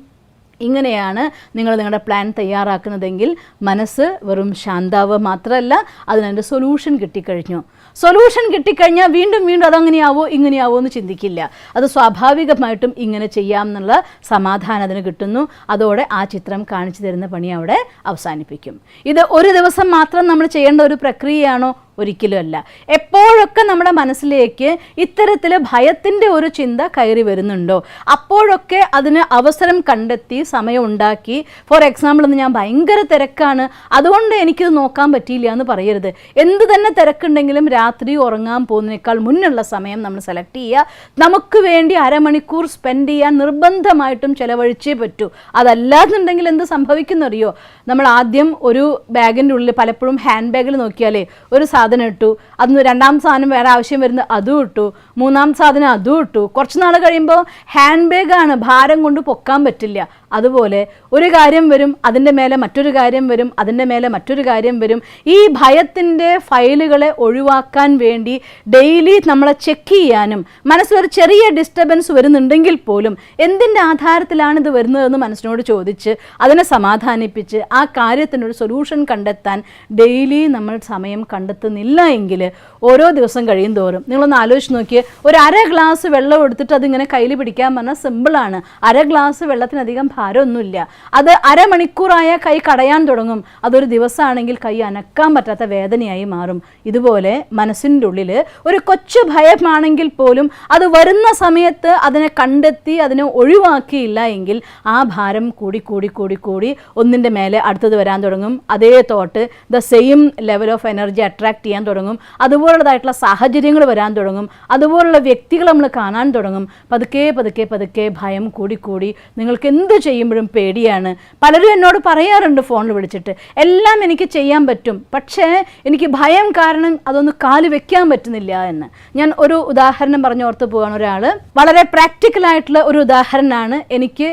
ഇങ്ങനെയാണ് നിങ്ങൾ നിങ്ങളുടെ പ്ലാൻ തയ്യാറാക്കുന്നതെങ്കിൽ മനസ്സ് വെറും ശാന്താവ് മാത്രമല്ല, അതിനൊരു സൊല്യൂഷൻ കിട്ടിക്കഴിഞ്ഞു. സൊല്യൂഷൻ കിട്ടിക്കഴിഞ്ഞാൽ വീണ്ടും വീണ്ടും അതങ്ങനെയാവോ ഇങ്ങനെയാവോ എന്ന് ചിന്തിക്കില്ല. അത് സ്വാഭാവികമായിട്ടും ഇങ്ങനെ ചെയ്യാം എന്നുള്ള സമാധാനം അതിന് കിട്ടുന്നു. അതോടെ ആ ചിത്രം കാണിച്ചു തരുന്ന പണി അവിടെ അവസാനിപ്പിക്കും. ഇത് ഒരു ദിവസം മാത്രം നമ്മൾ ചെയ്യേണ്ട ഒരു പ്രക്രിയയാണോ? ഒരിക്കലും അല്ല. എപ്പോഴൊക്കെ നമ്മുടെ മനസ്സിലേക്ക് ഇത്തരത്തിൽ ഭയത്തിൻ്റെ ഒരു ചിന്ത കയറി വരുന്നുണ്ടോ അപ്പോഴൊക്കെ അതിന് അവസരം കണ്ടെത്തി സമയം ഉണ്ടാക്കി, ഫോർ എക്സാമ്പിൾ ഇന്ന് ഞാൻ ഭയങ്കര തിരക്കാണ് അതുകൊണ്ട് എനിക്കിത് നോക്കാൻ പറ്റിയില്ല എന്ന് പറയരുത്. എന്ത് തന്നെ തിരക്കുണ്ടെങ്കിലും രാത്രി ഉറങ്ങാൻ പോകുന്നതിനേക്കാൾ മുന്നുള്ള സമയം നമ്മൾ സെലക്ട് ചെയ്യുക. നമുക്ക് വേണ്ടി അരമണിക്കൂർ സ്പെൻഡ് ചെയ്യാൻ നിർബന്ധമായിട്ടും ചിലവഴിച്ചേ പറ്റൂ. അതല്ലാന്നുണ്ടെങ്കിൽ എന്ത് സംഭവിക്കുന്നറിയോ? നമ്മൾ ആദ്യം ഒരു ബാഗിൻ്റെ ഉള്ളിൽ, പലപ്പോഴും ഹാൻഡ് ബാഗിൽ നോക്കിയാലേ ഒരു സാധനം ഇട്ടു, അന്ന് രണ്ടാം സാധനം വേറെ ആവശ്യം വരുന്നത് അതും ഇട്ടു, മൂന്നാം സാധനം അതും ഇട്ടു. കുറച്ച് നാൾ കഴിയുമ്പോൾ ഹാൻഡ് ബാഗാണ്, ഭാരം കൊണ്ട് പൊക്കാൻ പറ്റില്ല. അതുപോലെ ഒരു കാര്യം വരും, അതിൻ്റെ മേലെ മറ്റൊരു കാര്യം വരും, അതിൻ്റെ മേലെ മറ്റൊരു കാര്യം വരും. ഈ ഭയത്തിൻ്റെ ഫയലുകളെ ഒഴിവാക്കാൻ വേണ്ടി ഡെയിലി നമ്മളെ ചെക്ക് ചെയ്യാനും, മനസ്സിലൊരു ചെറിയ ഡിസ്റ്റർബൻസ് വരുന്നുണ്ടെങ്കിൽ പോലും എന്തിൻ്റെ ആധാരത്തിലാണ് ഇത് വരുന്നതെന്ന് മനസ്സിനോട് ചോദിച്ച് അതിനെ സമാധാനിപ്പിച്ച് ആ കാര്യത്തിനൊരു സൊല്യൂഷൻ കണ്ടെത്താൻ ഡെയിലി നമ്മൾ സമയം കണ്ടെത്തുന്നില്ല എങ്കിൽ ഓരോ ദിവസം കഴിയും തോറും നിങ്ങളൊന്ന് ആലോചിച്ച് നോക്കിയേ, ഒരു അര ഗ്ലാസ് വെള്ളം എടുത്തിട്ട് അതിങ്ങനെ കയ്യിൽ പിടിക്കാൻ പറഞ്ഞാൽ സിമ്പിളാണ്. അര ഗ്ലാസ് വെള്ളത്തിനധികം ഭാരമൊന്നുമില്ല. അത് അരമണിക്കൂറായ കൈ കടയാൻ തുടങ്ങും. അതൊരു ദിവസമാണെങ്കിൽ കൈ അനക്കാൻ പറ്റാത്ത വേദനയായി മാറും. ഇതുപോലെ മനസ്സിൻ്റെ ഉള്ളിൽ ഒരു കൊച്ചു ഭയമാണെങ്കിൽ പോലും അത് വരുന്ന സമയത്ത് അതിനെ കണ്ടെത്തി അതിനെ ഒഴിവാക്കിയില്ല എങ്കിൽ ആ ഭാരം കൂടി കൂടി കൂടി കൂടി ഒന്നിൻ്റെ മേലെ അടുത്തത് വരാൻ തുടങ്ങും. അതേ thought the same level of energy attract ചെയ്യാൻ തുടങ്ങും. അതുപോലുള്ളതായിട്ടുള്ള സാഹചര്യങ്ങൾ വരാൻ തുടങ്ങും. അതുപോലുള്ള വ്യക്തികൾ നമ്മൾ കാണാൻ തുടങ്ങും. പതുക്കെ പതുക്കെ പതുക്കെ ഭയം കൂടിക്കൂടി നിങ്ങൾക്ക് എന്ത് ചെയ്യുമ്പോഴും പേടിയാണ്. പലരും എന്നോട് പറയാറുണ്ട് ഫോണിൽ വിളിച്ചിട്ട്, എല്ലാം എനിക്ക് ചെയ്യാൻ പറ്റും, പക്ഷേ എനിക്ക് ഭയം കാരണം അതൊന്ന് കാല് വെക്കാൻ പറ്റുന്നില്ല എന്ന്. ഞാൻ ഒരു ഉദാഹരണം പറഞ്ഞോർത്ത് പോവാണ്. ഒരാൾ വളരെ പ്രാക്ടിക്കലായിട്ടുള്ള ഒരു ഉദാഹരണമാണ് എനിക്ക്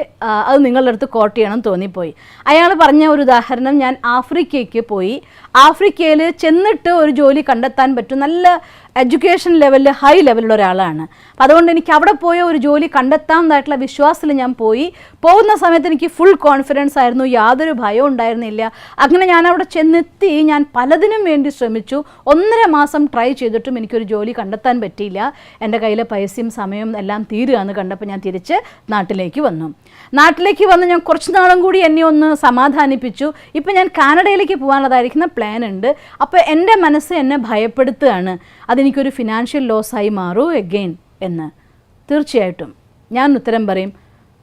അത് നിങ്ങളുടെ അടുത്ത് കോട്ട് ചെയ്യണം തോന്നിപ്പോയി. അയാൾ പറഞ്ഞ ഒരു ഉദാഹരണം, ഞാൻ ആഫ്രിക്കയ്ക്ക് പോയി, ആഫ്രിക്കയിൽ ചെന്നിട്ട് ഒരു ജോലി കണ്ടെത്താൻ പറ്റും, നല്ല എഡ്യൂക്കേഷൻ ലെവലിൽ ഹൈ ലെവലിലുള്ള ഒരാളാണ്. അപ്പം അതുകൊണ്ട് എനിക്ക് അവിടെ പോയ ഒരു ജോലി കണ്ടെത്താമെന്നായിട്ടുള്ള വിശ്വാസത്തിൽ ഞാൻ പോകുന്ന സമയത്ത് എനിക്ക് ഫുൾ കോൺഫിഡൻസ് ആയിരുന്നു, യാതൊരു ഭയവും ഉണ്ടായിരുന്നില്ല. അങ്ങനെ ഞാൻ അവിടെ ചെന്നെത്തി, ഞാൻ പലതിനും വേണ്ടി ശ്രമിച്ചു, 1.5 മാസം ട്രൈ ചെയ്തിട്ടും എനിക്കൊരു ജോലി കണ്ടെത്താൻ പറ്റിയില്ല. എൻ്റെ കയ്യിലെ പൈസയും സമയവും എല്ലാം തീരുകയെന്ന് കണ്ടപ്പോൾ ഞാൻ തിരിച്ച് നാട്ടിലേക്ക് വന്നു. ഞാൻ കുറച്ച് നാളും കൂടി എന്നെ ഒന്ന് സമാധാനിപ്പിച്ചു. ഇപ്പം ഞാൻ കാനഡയിലേക്ക് പോകാനുള്ളതായിരിക്കുന്ന പ്ലാൻ ഉണ്ട്. അപ്പോൾ എൻ്റെ മനസ്സ് എന്നെ ഭയപ്പെടുത്തുകയാണ്, അതെനിക്കൊരു ഫിനാൻഷ്യൽ ലോസായി മാറൂ എഗെയിൻ എന്ന്. തീർച്ചയായിട്ടും ഞാൻ ഉത്തരം പറയും,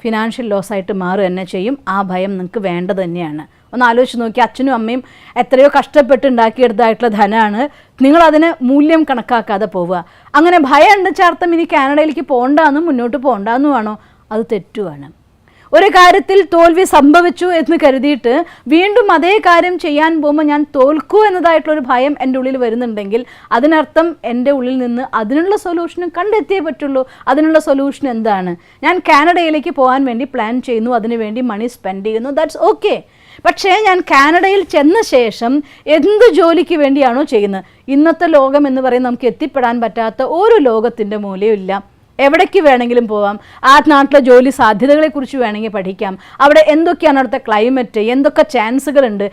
ഫിനാൻഷ്യൽ ലോസായിട്ട് മാറുക തന്നെ ചെയ്യും. ആ ഭയം നിങ്ങൾക്ക് വേണ്ടത് തന്നെയാണ്. ഒന്ന് ആലോചിച്ച് നോക്കി, അച്ഛനും അമ്മയും എത്രയോ കഷ്ടപ്പെട്ട് ഉണ്ടാക്കിയെടുത്തായിട്ടുള്ള ധനമാണ്, നിങ്ങളതിന് മൂല്യം കണക്കാക്കാതെ പോവുക. അങ്ങനെ ഭയം ഉണ്ട് ചേർത്തം ഇനി കാനഡയിലേക്ക് പോകണ്ടെന്നും മുന്നോട്ട് പോകണ്ടെന്നുമാണോ? അത് തെറ്റുമാണ്. ഒരു കാര്യത്തിൽ തോൽവി സംഭവിച്ചു എന്ന് കരുതിയിട്ട് വീണ്ടും അതേ കാര്യം ചെയ്യാൻ പോകുമ്പോൾ ഞാൻ തോൽക്കൂ എന്നതായിട്ടുള്ളൊരു ഭയം എൻ്റെ ഉള്ളിൽ വരുന്നുണ്ടെങ്കിൽ അതിനർത്ഥം എൻ്റെ ഉള്ളിൽ നിന്ന് അതിനുള്ള സൊല്യൂഷനും കണ്ടെത്തിയേ പറ്റുള്ളൂ. അതിനുള്ള സൊല്യൂഷൻ എന്താണ്? ഞാൻ കാനഡയിലേക്ക് പോകാൻ വേണ്ടി പ്ലാൻ ചെയ്യുന്നു, അതിനുവേണ്ടി മണി സ്പെൻഡ് ചെയ്യുന്നു, ദാറ്റ്സ് ഓക്കെ. പക്ഷേ ഞാൻ കാനഡയിൽ ചെന്ന ശേഷം എന്ത് ജോലിക്ക് വേണ്ടിയാണോ ചെയ്യുന്നത്? ഇന്നത്തെ ലോകം എന്ന് പറയുന്നത് നമുക്ക് എത്തിപ്പെടാൻ പറ്റാത്ത ഒരു ലോകത്തിൻ്റെ മൂലയും ഇല്ല. എവിടേക്ക് വേണമെങ്കിലും പോവാം. ആ നാട്ടിലെ ജോലി സാധ്യതകളെക്കുറിച്ച് വേണമെങ്കിൽ പഠിക്കാം. അവിടെ എന്തൊക്കെയാണ് അവിടുത്തെ ക്ലൈമറ്റ്, എന്തൊക്കെ ചാൻസുകളുണ്ട്,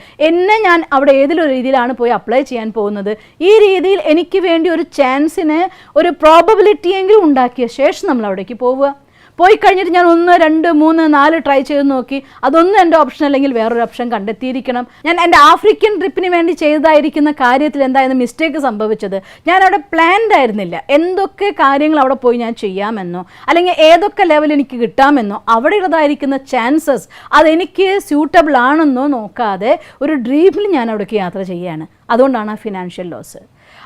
ഞാൻ അവിടെ ഏതൊരു രീതിയിലാണ് പോയി അപ്ലൈ ചെയ്യാൻ പോകുന്നത്, ഈ രീതിയിൽ എനിക്ക് വേണ്ടി ഒരു ചാൻസിന് ഒരു പ്രോബബിലിറ്റിയെങ്കിലും ഉണ്ടാക്കിയ ശേഷം നമ്മൾ അവിടേക്ക് പോവുക. പോയി കഴിഞ്ഞിട്ട് ഞാൻ 1, 2, 3, 4 ട്രൈ ചെയ്ത് നോക്കി, അതൊന്നും എൻ്റെ ഓപ്ഷൻ അല്ലെങ്കിൽ വേറൊരു ഓപ്ഷൻ കണ്ടെത്തിയിരിക്കണം. ഞാൻ എൻ്റെ ആഫ്രിക്കൻ ട്രിപ്പിന് വേണ്ടി ചെയ്തതായിരിക്കുന്ന കാര്യത്തിൽ എന്തായിരുന്നു മിസ്റ്റേക്ക് സംഭവിച്ചത്? ഞാൻ അവിടെ പ്ലാൻഡ് ആയിരുന്നില്ല. എന്തൊക്കെ കാര്യങ്ങൾ അവിടെ പോയി ഞാൻ ചെയ്യാമെന്നോ അല്ലെങ്കിൽ ഏതൊക്കെ ലെവൽ എനിക്ക് കിട്ടാമെന്നോ അവിടെ ഉള്ളതായിരിക്കുന്ന ചാൻസസ് അതെനിക്ക് സ്യൂട്ടബിൾ ആണെന്നോ നോക്കാതെ ഒരു ഡ്രീമിൽ ഞാൻ അവിടേക്ക് യാത്ര ചെയ്യുകയാണ്. അതുകൊണ്ടാണ് ആ ഫിനാൻഷ്യൽ ലോസ്.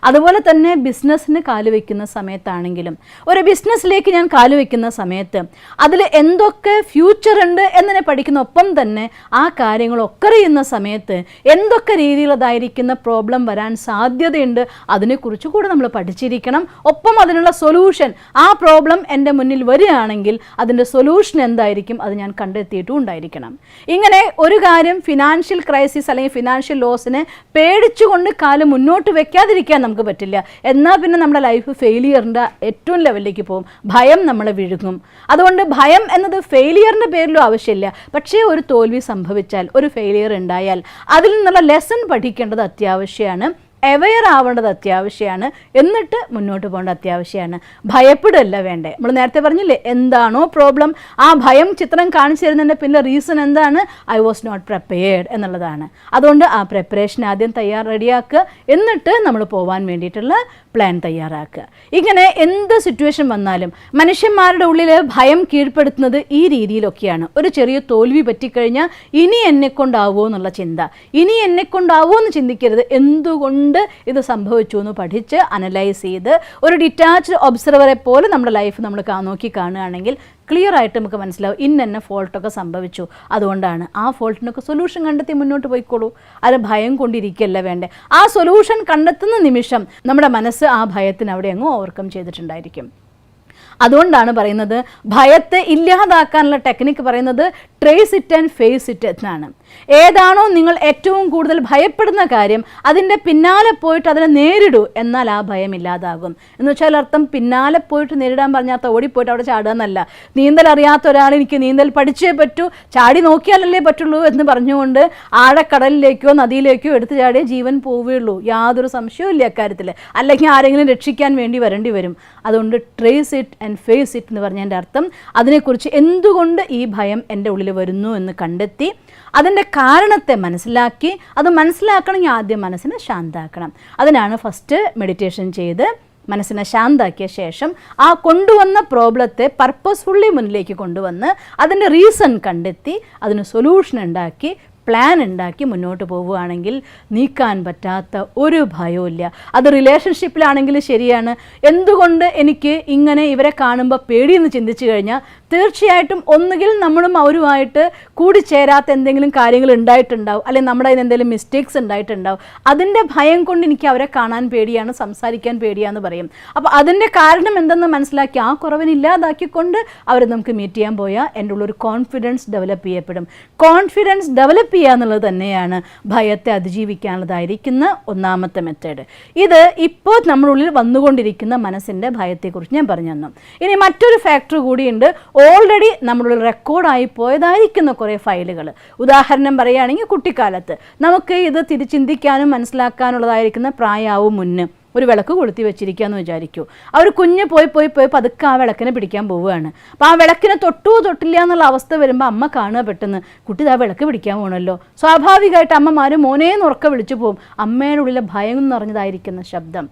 അതുപോലെ തന്നെ ബിസിനസ്സിന് കാലുവെക്കുന്ന സമയത്താണെങ്കിലും ഒരു ബിസിനസ്സിലേക്ക് ഞാൻ കാലുവെക്കുന്ന സമയത്ത് അതിൽ എന്തൊക്കെ ഫ്യൂച്ചർ ഉണ്ട് എന്നതിനെ പഠിക്കുന്ന ഒപ്പം തന്നെ ആ കാര്യങ്ങളൊക്കെ അറിയുന്ന സമയത്ത് എന്തൊക്കെ രീതിയിലതായിരിക്കുന്ന പ്രോബ്ലം വരാൻ സാധ്യതയുണ്ട് അതിനെക്കുറിച്ച് കൂടെ നമ്മൾ പഠിച്ചിരിക്കണം. ഒപ്പം അതിനുള്ള സൊല്യൂഷൻ, ആ പ്രോബ്ലം എൻ്റെ മുന്നിൽ വരികയാണെങ്കിൽ അതിൻ്റെ സൊല്യൂഷൻ എന്തായിരിക്കും അത് ഞാൻ കണ്ടെത്തിയിട്ടും ഉണ്ടായിരിക്കണം. ഇങ്ങനെ ഒരു കാര്യം ഫിനാൻഷ്യൽ ക്രൈസിസ് അല്ലെങ്കിൽ ഫിനാൻഷ്യൽ ലോസിനെ പേടിച്ചുകൊണ്ട് കാല് മുന്നോട്ട് വെക്കാതിരിക്കാൻ നമുക്ക് പറ്റില്ല. എന്നാൽ പിന്നെ നമ്മുടെ ലൈഫ് ഫെയിലിയറിൻ്റെ ഏറ്റവും ലെവലിലേക്ക് പോകും. ഭയം നമ്മളെ വിഴുങ്ങും. അതുകൊണ്ട് ഭയം എന്നത് ഫെയിലിയറിൻ്റെ പേരിലും ആവശ്യമില്ല. പക്ഷേ ഒരു തോൽവി സംഭവിച്ചാൽ, ഒരു ഫെയിലിയർ ഉണ്ടായാൽ അതിൽ നിന്നുള്ള ലെസൺ പഠിക്കേണ്ടത് അത്യാവശ്യമാണ്. അവെയർ ആവേണ്ടത് അത്യാവശ്യമാണ്. എന്നിട്ട് മുന്നോട്ട് പോകേണ്ട അത്യാവശ്യമാണ്. ഭയപ്പെടുകയല്ല വേണ്ടേ. നമ്മൾ നേരത്തെ പറഞ്ഞില്ലേ, എന്താണോ പ്രോബ്ലം ആ ഭയം ചിത്രം കാണിച്ചു തരുന്നതിൻ്റെ പിന്നെ റീസൺ എന്താണ്? ഐ വാസ് നോട്ട് പ്രിപ്പയർഡ് എന്നുള്ളതാണ്. അതുകൊണ്ട് ആ പ്രിപ്പറേഷൻ ആദ്യം റെഡിയാക്കുക, എന്നിട്ട് നമ്മൾ പോകാൻ വേണ്ടിയിട്ടുള്ള പ്ലാൻ തയ്യാറാക്കുക. ഇങ്ങനെ എന്ത് സിറ്റുവേഷൻ വന്നാലും മനുഷ്യന്മാരുടെ ഉള്ളിൽ ഭയം കീഴ്പ്പെടുത്തുന്നത് ഈ രീതിയിലൊക്കെയാണ്. ഒരു ചെറിയ തോൽവി പറ്റിക്കഴിഞ്ഞാൽ ഇനി എന്നെക്കൊണ്ടാവുമോ എന്നുള്ള ചിന്ത. ഇനി എന്നെക്കൊണ്ടാവുമോ എന്ന് ചിന്തിക്കരുത്. എന്തുകൊണ്ട് ഇത് സംഭവിച്ചു എന്ന് പഠിച്ച് അനലൈസ് ചെയ്ത് ഒരു ഡിറ്റാച്ച്ഡ് ഒബ്സർവറെ പോലെ നമ്മുടെ ലൈഫ് നമ്മൾ നോക്കി കാണുകയാണെങ്കിൽ ക്ലിയർ ആയിട്ട് നമുക്ക് മനസ്സിലാവും ഇന്ന ഫോൾട്ടൊക്കെ സംഭവിച്ചു, അതുകൊണ്ടാണ്. ആ ഫോൾട്ടിനൊക്കെ സൊല്യൂഷൻ കണ്ടെത്തി മുന്നോട്ട് പോയിക്കോളൂ. അത് ഭയം കൊണ്ടിരിക്കുകയല്ല വേണ്ടേ. ആ സൊല്യൂഷൻ കണ്ടെത്തുന്ന നിമിഷം നമ്മുടെ മനസ്സ് ആ ഭയത്തിന് അവിടെ അങ്ങ് ഓവർകം ചെയ്തിട്ടുണ്ടായിരിക്കും. അതുകൊണ്ടാണ് പറയുന്നത് ഭയത്തെ ഇല്ലാതാക്കാനുള്ള ടെക്നിക്ക് പറയുന്നത് trace it and face it എന്നാണ്. ഏതാണോ നിങ്ങൾ ഏറ്റവും കൂടുതൽ ഭയപ്പെടുന്ന കാര്യം അതിൻ്റെ പിന്നാലെ പോയിട്ട് അതിനെ നേരിടൂ, എന്നാൽ ആ ഭയം ഇല്ലാതാകും. എന്ന് വെച്ചാൽ അർത്ഥം പിന്നാലെ പോയിട്ട് നേരിടാൻ പറഞ്ഞാൽ ഓടിപ്പോയിട്ട് അവിടെ ചാടുക എന്നല്ല. നീന്തൽ അറിയാത്ത ഒരാൾ എനിക്ക് നീന്തൽ പഠിച്ചേ പറ്റൂ, ചാടി നോക്കിയാലല്ലേ പറ്റുള്ളൂ എന്ന് പറഞ്ഞുകൊണ്ട് ആഴക്കടലിലേക്കോ നദിയിലേക്കോ എടുത്തു ചാടിയേ ജീവൻ പോവുകയുള്ളൂ. യാതൊരു സംശയവും ഇല്ല അക്കാര്യത്തിൽ. അല്ലെങ്കിൽ ആരെങ്കിലും രക്ഷിക്കാൻ വേണ്ടി വരേണ്ടി വരും. അതുകൊണ്ട് trace it and face it എന്ന് പറഞ്ഞതിൻ്റെ അർത്ഥം അതിനെക്കുറിച്ച് എന്തുകൊണ്ട് ഈ ഭയം എൻ്റെ ഉള്ളിൽ വരുന്നു എന്ന് കണ്ടെത്തി അതിൻ്റെ കാരണത്തെ മനസ്സിലാക്കി, അത് മനസ്സിലാക്കണമെങ്കിൽ ആദ്യം മനസ്സിനെ ശാന്താക്കണം. അതിനാണ് ഫസ്റ്റ് മെഡിറ്റേഷൻ ചെയ്ത് മനസ്സിനെ ശാന്താക്കിയ ശേഷം ആ കൊണ്ടുവന്ന പ്രോബ്ലത്തെ പർപ്പസ്ഫുള്ളി മുന്നിലേക്ക് കൊണ്ടുവന്ന് അതിൻ്റെ റീസൺ കണ്ടെത്തി അതിന് സൊല്യൂഷൻ ഉണ്ടാക്കി പ്ലാൻ ഉണ്ടാക്കി മുന്നോട്ട് പോവുകയാണെങ്കിൽ നീക്കാൻ പറ്റാത്ത ഒരു ഭയവും ഇല്ല. അത് റിലേഷൻഷിപ്പിലാണെങ്കിൽ ശരിയാണ്. എന്തുകൊണ്ട് എനിക്ക് ഇങ്ങനെ ഇവരെ കാണുമ്പോൾ പേടിയെന്ന് ചിന്തിച്ചു കഴിഞ്ഞാൽ തീർച്ചയായിട്ടും ഒന്നുകിൽ നമ്മളും അവരുമായിട്ട് കൂടിച്ചേരാത്ത എന്തെങ്കിലും കാര്യങ്ങൾ ഉണ്ടായിട്ടുണ്ടാവും, അല്ലെങ്കിൽ നമ്മുടെ അതിന് എന്തെങ്കിലും മിസ്റ്റേക്സ് ഉണ്ടായിട്ടുണ്ടാവും. അതിൻ്റെ ഭയം കൊണ്ട് എനിക്ക് അവരെ കാണാൻ പേടിയാണ്, സംസാരിക്കാൻ പേടിയാന്ന് പറയും. അപ്പോൾ അതിൻ്റെ കാരണം എന്തെന്ന് മനസ്സിലാക്കി ആ കുറവിനില്ലാതാക്കിക്കൊണ്ട് അവരെ നമുക്ക് മീറ്റ് ചെയ്യാൻ പോയാൽ എൻ്റെ ഉള്ളൊരു കോൺഫിഡൻസ് ഡെവലപ്പ് ചെയ്യപ്പെടും. കോൺഫിഡൻസ് ഡെവലപ്പ് ചെയ്യുക എന്നുള്ളത് തന്നെയാണ് ഭയത്തെ അതിജീവിക്കാനുള്ളതായിരിക്കുന്ന ഒന്നാമത്തെ മെത്തേഡ്. ഇത് ഇപ്പോൾ നമ്മളുള്ളിൽ വന്നുകൊണ്ടിരിക്കുന്ന മനസ്സിൻ്റെ ഭയത്തെക്കുറിച്ച് ഞാൻ പറഞ്ഞു തന്നു. ഇനി മറ്റൊരു ഫാക്ടർ കൂടിയുണ്ട്. ഓൾറെഡി നമ്മളുടെ റെക്കോർഡായി പോയതായിരിക്കുന്ന കുറേ ഫയലുകൾ. ഉദാഹരണം പറയുകയാണെങ്കിൽ കുട്ടിക്കാലത്ത് നമുക്ക് ഇത് തിരിച്ചിന്തിക്കാനും മനസ്സിലാക്കാനുള്ളതായിരിക്കുന്ന പ്രായമാവും മുന്നേ ഒരു വിളക്ക് കൊളുത്തി വെച്ചിരിക്കുക എന്ന് വിചാരിക്കൂ. അവർ കുഞ്ഞ് പോയി പതുക്കെ ആ വിളക്കിനെ പിടിക്കാൻ പോവുകയാണ്. അപ്പോൾ ആ വിളക്കിനെ തൊട്ടില്ല എന്നുള്ള അവസ്ഥ വരുമ്പോൾ അമ്മ കാണുക പെട്ടെന്ന് കുട്ടി ആ വിളക്ക് പിടിക്കാൻ പോകണമല്ലോ. സ്വാഭാവികമായിട്ട് അമ്മമാർ മോനേന്ന് ഉറക്കെ വിളിച്ചു പോകും. അമ്മയുടെ ഉള്ളിലെ ഭയം എന്ന് പറഞ്ഞതായിരിക്കുന്ന ശബ്ദം,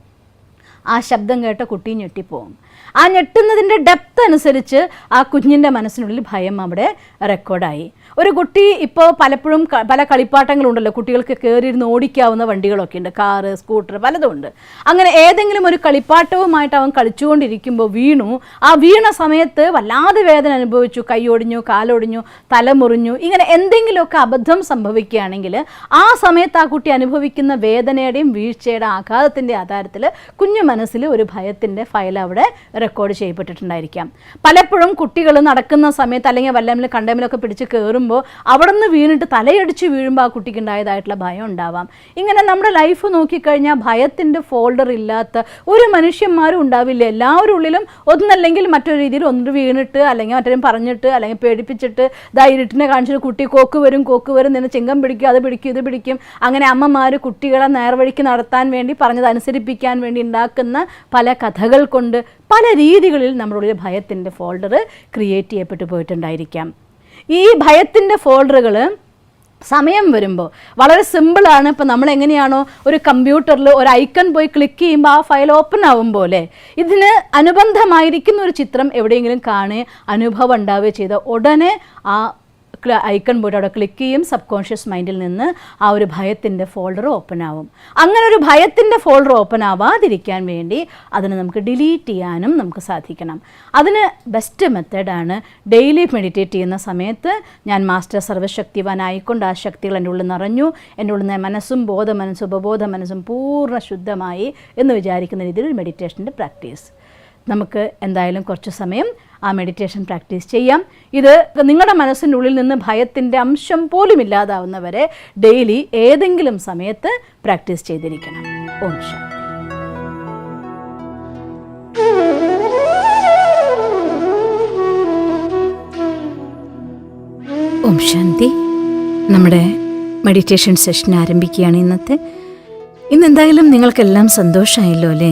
ആ ശബ്ദം കേട്ട കുട്ടി ഞെട്ടിപ്പോവും. ആ ഞെട്ടുന്നതിൻ്റെ ഡെപ്ത് അനുസരിച്ച് ആ കുഞ്ഞിൻ്റെ മനസ്സിനുള്ളിൽ ഭയം അവിടെ റെക്കോർഡായി. ഒരു കുട്ടി ഇപ്പോൾ പലപ്പോഴും പല കളിപ്പാട്ടങ്ങളുണ്ടല്ലോ, കുട്ടികൾക്ക് കയറിയിരുന്ന് ഓടിക്കാവുന്ന വണ്ടികളൊക്കെ ഉണ്ട്, കാറ്, സ്കൂട്ടർ പലതും ഉണ്ട്. അങ്ങനെ ഏതെങ്കിലും ഒരു കളിപ്പാട്ടവുമായിട്ട് അവൻ കളിച്ചുകൊണ്ടിരിക്കുമ്പോൾ വീണു. ആ വീണ സമയത്ത് വല്ലാതെ വേദന അനുഭവിച്ചു, കൈയൊടിഞ്ഞു, കാലൊടിഞ്ഞു, തലമുറിഞ്ഞു, ഇങ്ങനെ എന്തെങ്കിലുമൊക്കെ അബദ്ധം സംഭവിക്കുകയാണെങ്കിൽ ആ സമയത്ത് ആ കുട്ടി അനുഭവിക്കുന്ന വേദനയുടെയും വീഴ്ചയുടെ ആഘാതത്തിൻ്റെ ആധാരത്തിൽ കുഞ്ഞു മനസ്സിൽ ഒരു ഭയത്തിൻ്റെ ഫയൽ അവിടെ റെക്കോർഡ് ചെയ്യപ്പെട്ടിട്ടുണ്ടായിരിക്കാം. പലപ്പോഴും കുട്ടികൾ നടക്കുന്ന സമയത്ത് അല്ലെങ്കിൽ വല്ലമിലും കണ്ടമിലൊക്കെ പിടിച്ച് കയറുമ്പോൾ അവിടെ നിന്ന് വീണിട്ട് തലയടിച്ച് വീഴുമ്പോൾ ആ കുട്ടിക്ക് ഉണ്ടായതായിട്ടുള്ള ഭയം ഉണ്ടാവാം. ഇങ്ങനെ നമ്മുടെ ലൈഫ് നോക്കിക്കഴിഞ്ഞാൽ ഭയത്തിൻ്റെ ഫോൾഡർ ഇല്ലാത്ത ഒരു മനുഷ്യന്മാരും ഉണ്ടാവില്ല. എല്ലാവരുടെ ഉള്ളിലും ഒന്നല്ലെങ്കിൽ മറ്റൊരു രീതിയിൽ ഒന്നിട്ട് വീണിട്ട് അല്ലെങ്കിൽ മറ്റൊരു പറഞ്ഞിട്ട് അല്ലെങ്കിൽ പേടിപ്പിച്ചിട്ട് ഇരുട്ടിനെ കാണിച്ചിട്ട് കുട്ടി കോക്ക് വരും നിന്ന് ചിങ്കം പിടിക്കും, അത് പിടിക്കും, ഇത് പിടിക്കും. അങ്ങനെ അമ്മമാർ കുട്ടികളെ നേർവഴിക്ക് നടത്താൻ വേണ്ടി പറഞ്ഞത് അനുസരിപ്പിക്കാൻ വേണ്ടി ഉണ്ടാക്കുന്ന പല കഥകൾ കൊണ്ട് പല രീതികളിൽ നമ്മളുടെ ഭയത്തിൻ്റെ ഫോൾഡർ ക്രിയേറ്റ് ചെയ്യപ്പെട്ടു പോയിട്ടുണ്ടായിരിക്കാം. ഈ ഭയത്തിൻ്റെ ഫോൾഡറുകൾ സമയം വരുമ്പോൾ വളരെ സിമ്പിളാണ്. ഇപ്പോൾ നമ്മൾ എങ്ങനെയാണോ ഒരു കമ്പ്യൂട്ടറിൽ ഒരു ഐക്കൺ പോയി ക്ലിക്ക് ചെയ്യുമ്പോൾ ആ ഫയൽ ഓപ്പൺ ആവും പോലെ ഇതിന് അനുബന്ധമായിരിക്കുന്ന ഒരു ചിത്രം എവിടെയെങ്കിലും കാണുകയോ അനുഭവം ഉണ്ടാവുകയോ ചെയ്ത ഉടനെ ആ ഐക്കൺ പോയിട്ട് അവിടെ ക്ലിക്ക് ചെയ്യും. സബ് കോൺഷ്യസ് മൈൻഡിൽ നിന്ന് ആ ഒരു ഭയത്തിൻ്റെ ഫോൾഡർ ഓപ്പൺ ആവും. അങ്ങനെ ഒരു ഭയത്തിൻ്റെ ഫോൾഡർ ഓപ്പൺ ആവാതിരിക്കാൻ വേണ്ടി അതിനെ നമുക്ക് ഡിലീറ്റ് ചെയ്യാനും നമുക്ക് സാധിക്കണം. അതിന് ബെസ്റ്റ് മെത്തേഡാണ് ഡെയിലി മെഡിറ്റേറ്റ് ചെയ്യുന്ന സമയത്ത് ഞാൻ മാസ്റ്റർ സർവ്വശക്തിവാനായിക്കൊണ്ട് ആ ശക്തികൾ എൻ്റെ ഉള്ളിൽ നിറഞ്ഞു, എൻ്റെ ഉള്ളിൽ നിന്ന് മനസ്സും ബോധമനസ്സും ഉപബോധ മനസ്സും പൂർണ്ണ ശുദ്ധമായി എന്ന് വിചാരിക്കുന്ന രീതിയിൽ മെഡിറ്റേഷൻ്റെ പ്രാക്ടീസ്. നമുക്ക് എന്തായാലും കുറച്ച് സമയം ആ മെഡിറ്റേഷൻ പ്രാക്ടീസ് ചെയ്യാം. ഇത് നിങ്ങളുടെ മനസ്സിൻ്റെ ഉള്ളിൽ നിന്ന് ഭയത്തിൻ്റെ അംശം പോലും ഇല്ലാതാവുന്നവരെ ഡെയിലി ഏതെങ്കിലും സമയത്ത് പ്രാക്ടീസ് ചെയ്തിരിക്കണം. ഓം ശാന്തി. ഓം ശാന്തി. നമ്മുടെ മെഡിറ്റേഷൻ സെഷൻ ആരംഭിക്കുകയാണ് ഇന്ന് എന്തായാലും നിങ്ങൾക്കെല്ലാം സന്തോഷമായല്ലോ അല്ലേ?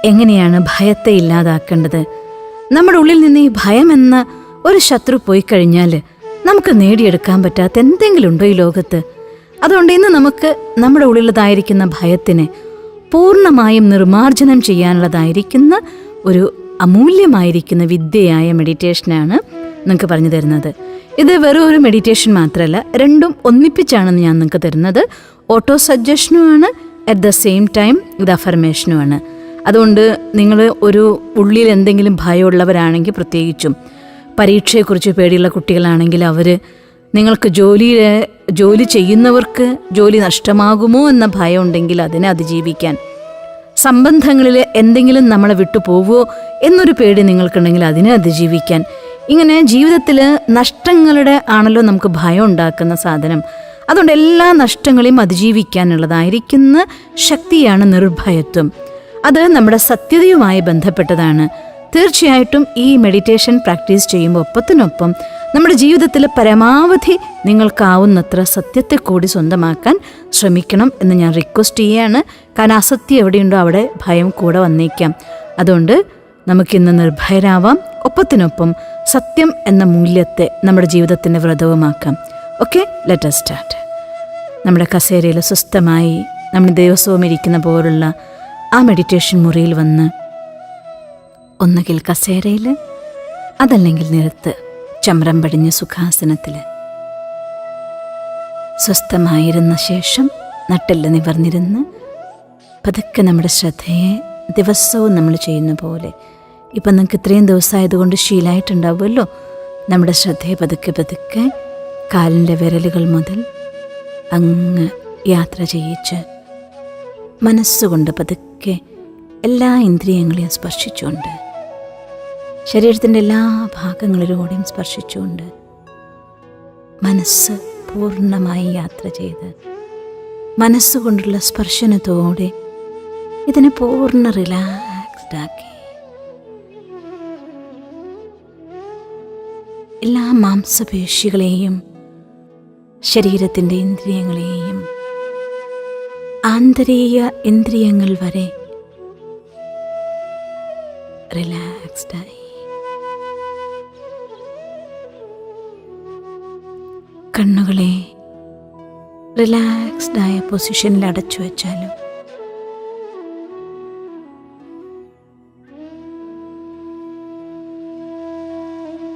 എങ്ങനെയാണ് ഭയത്തെ ഇല്ലാതാക്കേണ്ടത്? നമ്മുടെ ഉള്ളിൽ നിന്ന് ഈ ഭയം എന്ന ഒരു ശത്രു പോയി കഴിഞ്ഞാൽ നമുക്ക് നേടിയെടുക്കാൻ പറ്റാത്ത എന്തെങ്കിലും ഉണ്ടോ ഈ ലോകത്ത്? അതുകൊണ്ട് ഇന്ന് നമുക്ക് നമ്മുടെ ഉള്ളിലുള്ളതായിരിക്കുന്ന ഭയത്തിനെ പൂർണ്ണമായും നിർമ്മാർജ്ജനം ചെയ്യാനുള്ളതായിരിക്കുന്ന ഒരു അമൂല്യമായിരിക്കുന്ന വിദ്യയായ മെഡിറ്റേഷനാണ് നിങ്ങൾക്ക് പറഞ്ഞു തരുന്നത്. ഇത് വെറും ഒരു മെഡിറ്റേഷൻ മാത്രമല്ല, രണ്ടും ഒന്നിപ്പിച്ചാണെന്ന് ഞാൻ നിങ്ങൾക്ക് തരുന്നത്. ഓട്ടോ സജഷനുമാണ്, അറ്റ് ദ സെയിം ടൈം ഇത് അഫർമേഷനുമാണ്. അതുകൊണ്ട് നിങ്ങൾ ഒരു ഉള്ളിൽ എന്തെങ്കിലും ഭയമുള്ളവരാണെങ്കിൽ, പ്രത്യേകിച്ചും പരീക്ഷയെക്കുറിച്ച് പേടിയുള്ള കുട്ടികളാണെങ്കിൽ, നിങ്ങൾക്ക് ജോലി ചെയ്യുന്നവർക്ക് ജോലി നഷ്ടമാകുമോ എന്ന ഭയം ഉണ്ടെങ്കിൽ അതിനെ അതിജീവിക്കാൻ, സംബന്ധങ്ങളിൽ എന്തെങ്കിലും നമ്മളെ വിട്ടു പോവുമോ എന്നൊരു പേടി നിങ്ങൾക്കുണ്ടെങ്കിൽ അതിനെ അതിജീവിക്കാൻ, ഇങ്ങനെ ജീവിതത്തിൽ നഷ്ടങ്ങളുടെ ആണല്ലോ നമുക്ക് ഭയം ഉണ്ടാക്കുന്ന സാധനം. അതുകൊണ്ട് എല്ലാ നഷ്ടങ്ങളെയും അതിജീവിക്കാനുള്ളതായിരിക്കുന്ന ശക്തിയാണ് നിർഭയത്വം. അത് നമ്മുടെ സത്യതയുമായി ബന്ധപ്പെട്ടതാണ്. തീർച്ചയായിട്ടും ഈ മെഡിറ്റേഷൻ പ്രാക്ടീസ് ചെയ്യുമ്പോൾ ഒപ്പത്തിനൊപ്പം നമ്മുടെ ജീവിതത്തിൽ പരമാവധി നിങ്ങൾക്കാവുന്നത്ര സത്യത്തെ കൂടി സ്വന്തമാക്കാൻ ശ്രമിക്കണം എന്ന് ഞാൻ റിക്വസ്റ്റ് ചെയ്യുകയാണ്. കാരണം അസത്യം എവിടെയുണ്ടോ അവിടെ ഭയം കൂടെ വന്നേക്കാം. അതുകൊണ്ട് നമുക്കിന്ന് നിർഭയരാവാം, ഒപ്പത്തിനൊപ്പം സത്യം എന്ന മൂല്യത്തെ നമ്മുടെ ജീവിതത്തിൻ്റെ വ്രതവുമാക്കാം. Okay, let us start. നമ്മുടെ കസേരയിൽ സ്വസ്ഥമായി നമ്മൾ ദിവസവും ഇരിക്കുന്ന പോലുള്ള ആ മെഡിറ്റേഷൻ മുറിയിൽ വന്ന് ഒന്നുകിൽ കസേരയിൽ, അതല്ലെങ്കിൽ നിലത്ത് ചമ്രം പടിഞ്ഞ സുഖാസനത്തിൽ സ്വസ്ഥമായിരുന്ന ശേഷം നട്ടെല്ല് നിവർന്നിരുന്ന് പതുക്കെ നമ്മുടെ ശ്രദ്ധയെ ദിവസവും നമ്മൾ ചെയ്യുന്ന പോലെ, ഇപ്പം നിങ്ങൾക്ക് ഇത്രയും ദിവസമായതുകൊണ്ട് ശീലമായിട്ടുണ്ടാവുമല്ലോ, നമ്മുടെ ശ്രദ്ധയെ പതുക്കെ പതുക്കെ കാലിൻ്റെ വിരലുകൾ മുതൽ അങ്ങ് യാത്ര ചെയ്യിച്ച് മനസ്സുകൊണ്ട് പതുക്കെ എല്ലാ ഇന്ദ്രിയങ്ങളെയും സ്പർശിച്ചുകൊണ്ട്, ശരീരത്തിൻ്റെ എല്ലാ ഭാഗങ്ങളിലൂടെയും സ്പർശിച്ചുകൊണ്ട് മനസ്സ് പൂർണ്ണമായി യാത്ര ചെയ്ത് മനസ്സുകൊണ്ടുള്ള സ്പർശനത്തോടെ ഇതിനെ പൂർണ്ണ റിലാക്സ്ഡ് ആക്കി എല്ലാ മാംസപേശികളെയും ശരീരത്തിൻ്റെ ഇന്ദ്രിയങ്ങളെയും ആന്തരിക ഇന്ദ്രിയങ്ങൾ വരെ റിലാക്സ്ഡായി കണ്ണുകളെ റിലാക്സ്ഡായ പൊസിഷനിൽ അടച്ചു വച്ചാലും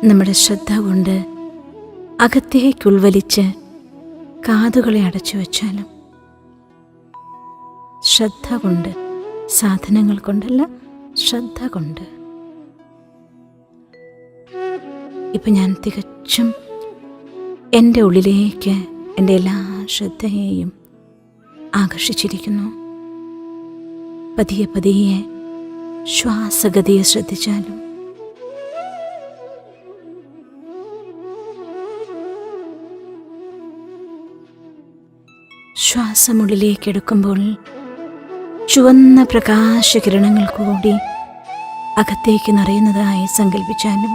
നമ്മുടെ ശ്രദ്ധ കൊണ്ട് അകത്തേക്ക് ഉൾവലിച്ച് കാതുകളെ അടച്ചു വച്ചാലും, ശ്രദ്ധ കൊണ്ട്, സാധനങ്ങൾ കൊണ്ടല്ല, ശ്രദ്ധ കൊണ്ട്. ഇപ്പം ഞാൻ തികച്ചും എൻ്റെ ഉള്ളിലേക്ക് എൻ്റെ എല്ലാ ശ്രദ്ധയെയും ആകർഷിച്ചിരിക്കുന്നു. പതിയെ പതിയെ ശ്വാസഗതിയെ ശ്രദ്ധിച്ചാലും ശ്വാസമുള്ളിലേക്ക് എടുക്കുമ്പോൾ ചുവന്ന പ്രകാശകിരണങ്ങൾ കൂടി അകത്തേക്ക് നിറയുന്നതായി സങ്കല്പിച്ചാലും,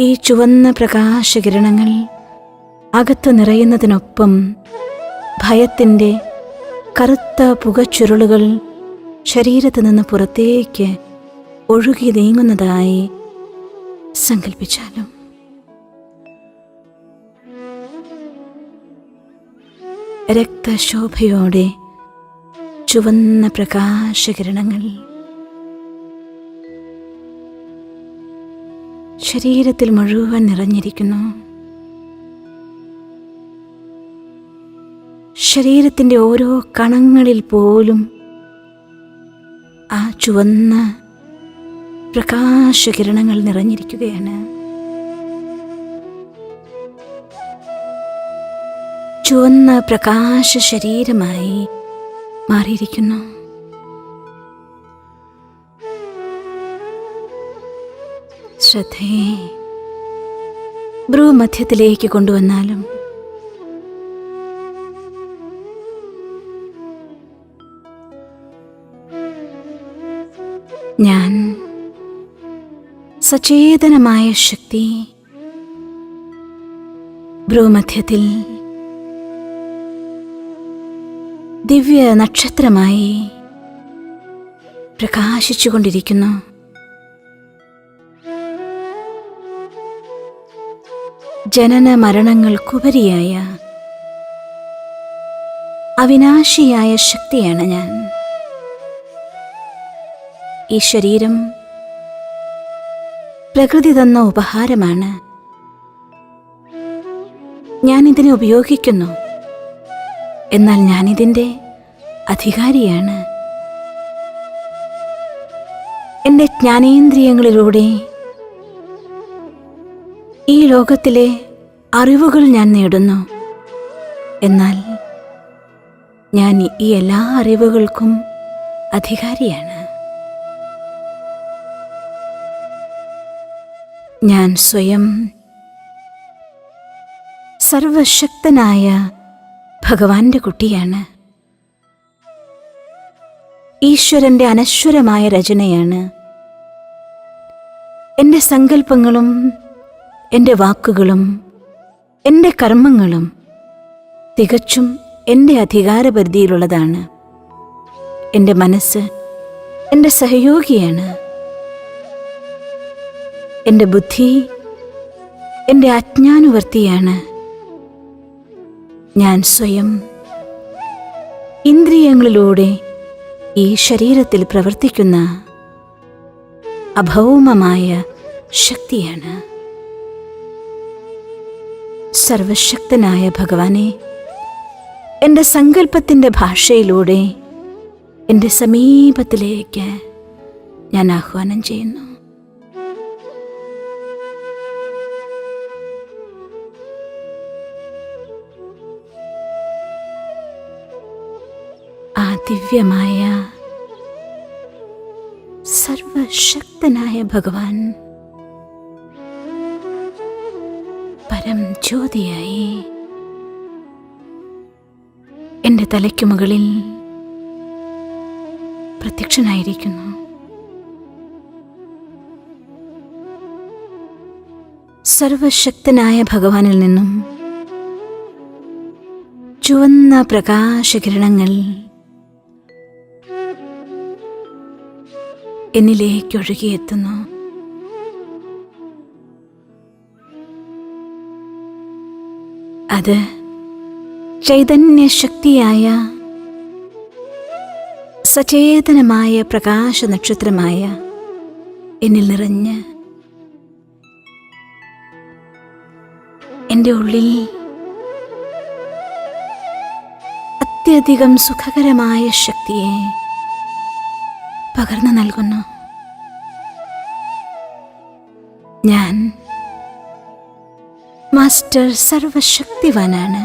ഈ ചുവന്ന പ്രകാശകിരണങ്ങൾ അകത്ത് നിറയുന്നതിനൊപ്പം ഭയത്തിൻ്റെ കറുത്ത പുകച്ചുരുളുകൾ ശരീരത്തിൽ നിന്ന് പുറത്തേക്ക് ഒഴുകി നീങ്ങുന്നതായി സങ്കല്പിച്ചാലും, രക്തശോഭയോടെ ചുവന്ന പ്രകാശകിരണങ്ങൾ ശരീരത്തിൽ മുഴുവൻ നിറഞ്ഞിരിക്കുന്നു. ശരീരത്തിൻ്റെ ഓരോ കണങ്ങളിൽ പോലും ആ ചുവന്ന പ്രകാശകിരണങ്ങൾ നിറഞ്ഞിരിക്കുകയാണ്. ചുവന്ന പ്രകാശ ശരീരമായി മാറിയിരിക്കുന്നു. ശ്രദ്ധയെ ഭ്രൂമധ്യത്തിലേക്ക് കൊണ്ടുവന്നാലും ഞാൻ സചേതനമായ ശക്തി ഭ്രൂമധ്യത്തിൽ ദിവ്യ നക്ഷത്രമായി പ്രകാശിച്ചുകൊണ്ടിരിക്കുന്നു. ജനന മരണങ്ങൾക്കുപരിയായ അവിനാശിയായ ശക്തിയാണ് ഞാൻ. ഈ ശരീരം പ്രകൃതി തന്ന ഉപഹാരമാണ്. ഞാനിതിനെ ഉപയോഗിക്കുന്നു. എന്നാൽ ഞാനിതിൻ്റെ അധികാരിയാണ്. എൻ്റെ ജ്ഞാനേന്ദ്രിയങ്ങളിലൂടെ ഈ ലോകത്തിലെ അറിവുകൾ ഞാൻ നേടുന്നു. എന്നാൽ ഞാൻ ഈ എല്ലാ അറിവുകൾക്കും അധികാരിയാണ്. ഞാൻ സ്വയം സർവശക്തനായ ഭഗവാന്റെ കുട്ടിയാണ്. ഈശ്വരന്റെ അനശ്വരമായ രചനയാണ്. എൻ്റെ സങ്കല്പങ്ങളും എൻ്റെ വാക്കുകളും എൻ്റെ കർമ്മങ്ങളും തികച്ചും എൻ്റെ അധികാരപരിധിയിലുള്ളതാണ്. എൻ്റെ മനസ്സ് എൻ്റെ സഹയോഗിയാണ്. എൻ്റെ ബുദ്ധി എൻ്റെ അജ്ഞാനുവർത്തിയാണ്. ഞാൻ സ്വയം ഇന്ദ്രിയങ്ങളിലൂടെ ഈ ശരീരത്തിൽ പ്രവർത്തിക്കുന്ന അഭൗമമായ ശക്തിയാണ്. സർവശക്തനായ ഭഗവാനെ എൻ്റെ സങ്കല്പത്തിൻ്റെ ഭാഷയിലൂടെ എൻ്റെ സമീപത്തിലേക്ക് ഞാൻ ആഹ്വാനം ചെയ്യുന്നു. ആ ദിവ്യമായ സർവശക്തനായ ഭഗവാൻ പരം ജ്യോതിയായി എൻ്റെ തലയ്ക്കു മുകളിൽ പ്രത്യക്ഷനായിരിക്കുന്നു. സർവശക്തനായ ഭഗവാനിൽ നിന്നും ചുവന്ന പ്രകാശകിരണങ്ങൾ എന്നിലേക്ക് ഒഴുകിയെത്തുന്നു. അത് ചൈതന്യശക്തിയായ സചേതനമായ പ്രകാശ നക്ഷത്രമായ എന്നിൽ നിറഞ്ഞ് എൻ്റെ ഉള്ളിൽ അത്യധികം സുഖകരമായ ശക്തിയെ പകർന്നു നൽകുന്നു. ഞാൻ മാസ്റ്റർ സർവശക്തിവാനാണ്.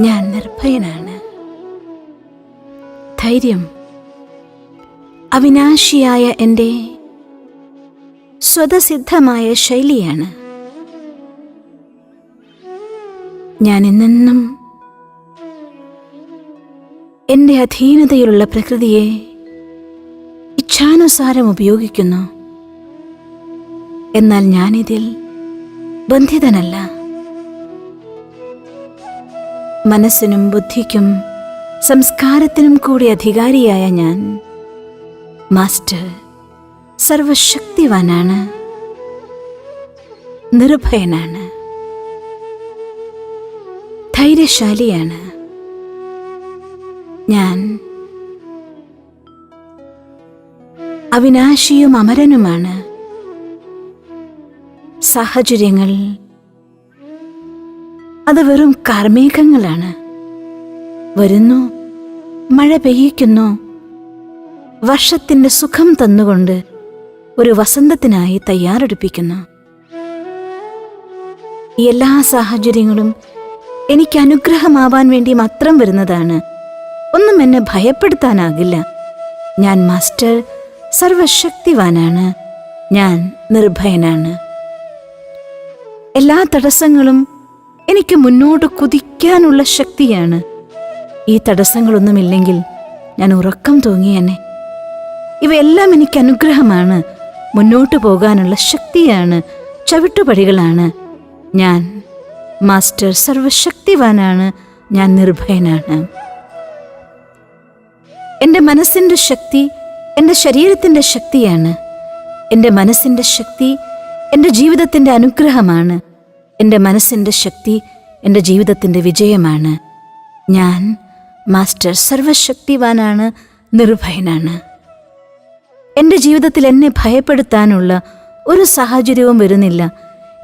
ഞാൻ നിർഭയനാണ്. ധൈര്യം അവിനാശിയായ എൻ്റെ സ്വതസിദ്ധമായ ശൈലിയാണ്. ഞാൻ എന്നെന്നും എൻ്റെ അധീനതയിലുള്ള പ്രകൃതിയെ ഇച്ഛാനുസാരം ഉപയോഗിക്കുന്നു. എന്നാൽ ഞാനിതിൽ ബന്ധിതനല്ല. മനസ്സിനും ബുദ്ധിക്കും സംസ്കാരത്തിനും കൂടി അധികാരിയായ ഞാൻ മാസ്റ്റർ സർവശക്തിവാനാണ്, നിർഭയനാണ്, ധൈര്യശാലിയാണ്. ഞാൻ അവിനാശിയും അമരനുമാണ്. സാഹചര്യങ്ങൾ അത് വെറും കാർമേഘങ്ങളാണ്. വരുന്നു, മഴ പെയ്യിക്കുന്നു, വർഷത്തിന്റെ സുഖം തന്നുകൊണ്ട് ഒരു വസന്തത്തിനായി തയ്യാറെടുപ്പിക്കുന്നു. ഈ എല്ലാ സാഹചര്യങ്ങളും എനിക്ക് അനുഗ്രഹമാവാൻ വേണ്ടി മാത്രം വരുന്നതാണ്. ഒന്നും എന്നെ ഭയപ്പെടുത്താനാകില്ല. ഞാൻ മാസ്റ്റർ സർവശക്തിവാനാണ്. ഞാൻ നിർഭയനാണ്. എല്ലാ തടസ്സങ്ങളും എനിക്ക് മുന്നോട്ട് കുതിക്കാനുള്ള ശക്തിയാണ്. ഈ തടസ്സങ്ങളൊന്നുമില്ലെങ്കിൽ ഞാൻ ഉറക്കം തൂങ്ങിയെന്നെ. ഇവയെല്ലാം എനിക്ക് അനുഗ്രഹമാണ്, മുന്നോട്ട് പോകാനുള്ള ശക്തിയാണ്, ചവിട്ടുപടികളാണ്. ഞാൻ മാസ്റ്റർ സർവശക്തിവാനാണ്. ഞാൻ നിർഭയനാണ്. എൻ്റെ മനസ്സിൻ്റെ ശക്തി എൻ്റെ ശരീരത്തിൻ്റെ ശക്തിയാണ്. എൻ്റെ മനസ്സിൻ്റെ ശക്തി എൻ്റെ ജീവിതത്തിൻ്റെ അനുഗ്രഹമാണ്. എൻ്റെ മനസ്സിൻ്റെ ശക്തി എൻ്റെ ജീവിതത്തിൻ്റെ വിജയമാണ്. ഞാൻ മാസ്റ്റർ സർവശക്തിവാനാണ്, നിർഭയനാണ്. എൻ്റെ ജീവിതത്തിൽ എന്നെ ഭയപ്പെടുത്താനുള്ള ഒരു സാഹചര്യവും വരുന്നില്ല.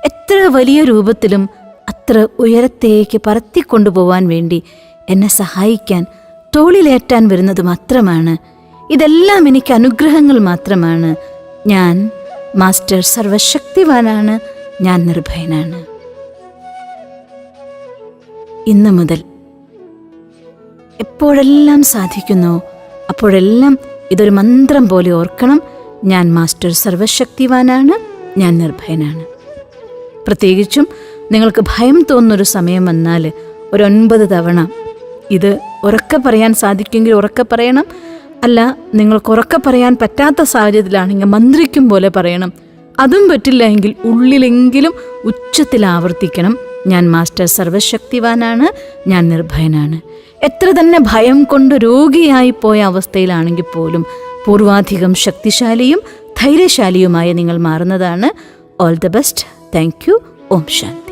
എത്ര വലിയ രൂപത്തിലും അത്ര ഉയരത്തേക്ക് പറത്തിക്കൊണ്ടുപോവാൻ വേണ്ടി എന്നെ സഹായിക്കാൻ, തോളിലേറ്റാൻ വരുന്നത് മാത്രമാണ്. ഇതെല്ലാം എനിക്ക് അനുഗ്രഹങ്ങൾ മാത്രമാണ്. ഞാൻ മാസ്റ്റർ സർവശക്തിവാനാണ്. ഞാൻ നിർഭയനാണ്. ഇന്നു മുതൽ എപ്പോഴെല്ലാം സാധിക്കുന്നോ അപ്പോഴെല്ലാം ഇതൊരു മന്ത്രം പോലെ ഓർക്കണം. ഞാൻ മാസ്റ്റർ സർവശക്തിവാനാണ്. ഞാൻ നിർഭയനാണ്. പ്രത്യേകിച്ചും നിങ്ങൾക്ക് ഭയം തോന്നുന്നൊരു സമയം വന്നാൽ ഒരു 9 തവണ ഇത് ഉറക്കെ പറയാൻ സാധിക്കുമെങ്കിൽ ഉറക്കെ പറയണം. അല്ല, നിങ്ങൾക്ക് ഉറക്കെ പറയാൻ പറ്റാത്ത സാഹചര്യത്തിലാണെങ്കിൽ മന്ത്രിക്കും പോലെ പറയണം. അതും പറ്റില്ല എങ്കിൽ ഉള്ളിലെങ്കിലും ഉച്ചത്തിൽ ആവർത്തിക്കണം. ഞാൻ മാസ്റ്റർ സർവശക്തിവാനാണ്. ഞാൻ നിർഭയനാണ്. എത്ര തന്നെ ഭയം കൊണ്ട് രോഗിയായി പോയ അവസ്ഥയിലാണെങ്കിൽ പോലും പൂർവാധികം ശക്തിശാലിയും ധൈര്യശാലിയുമായി നിങ്ങൾ മാറുന്നതാണ്. All the best. Thank you. ഓം ശാന്തി.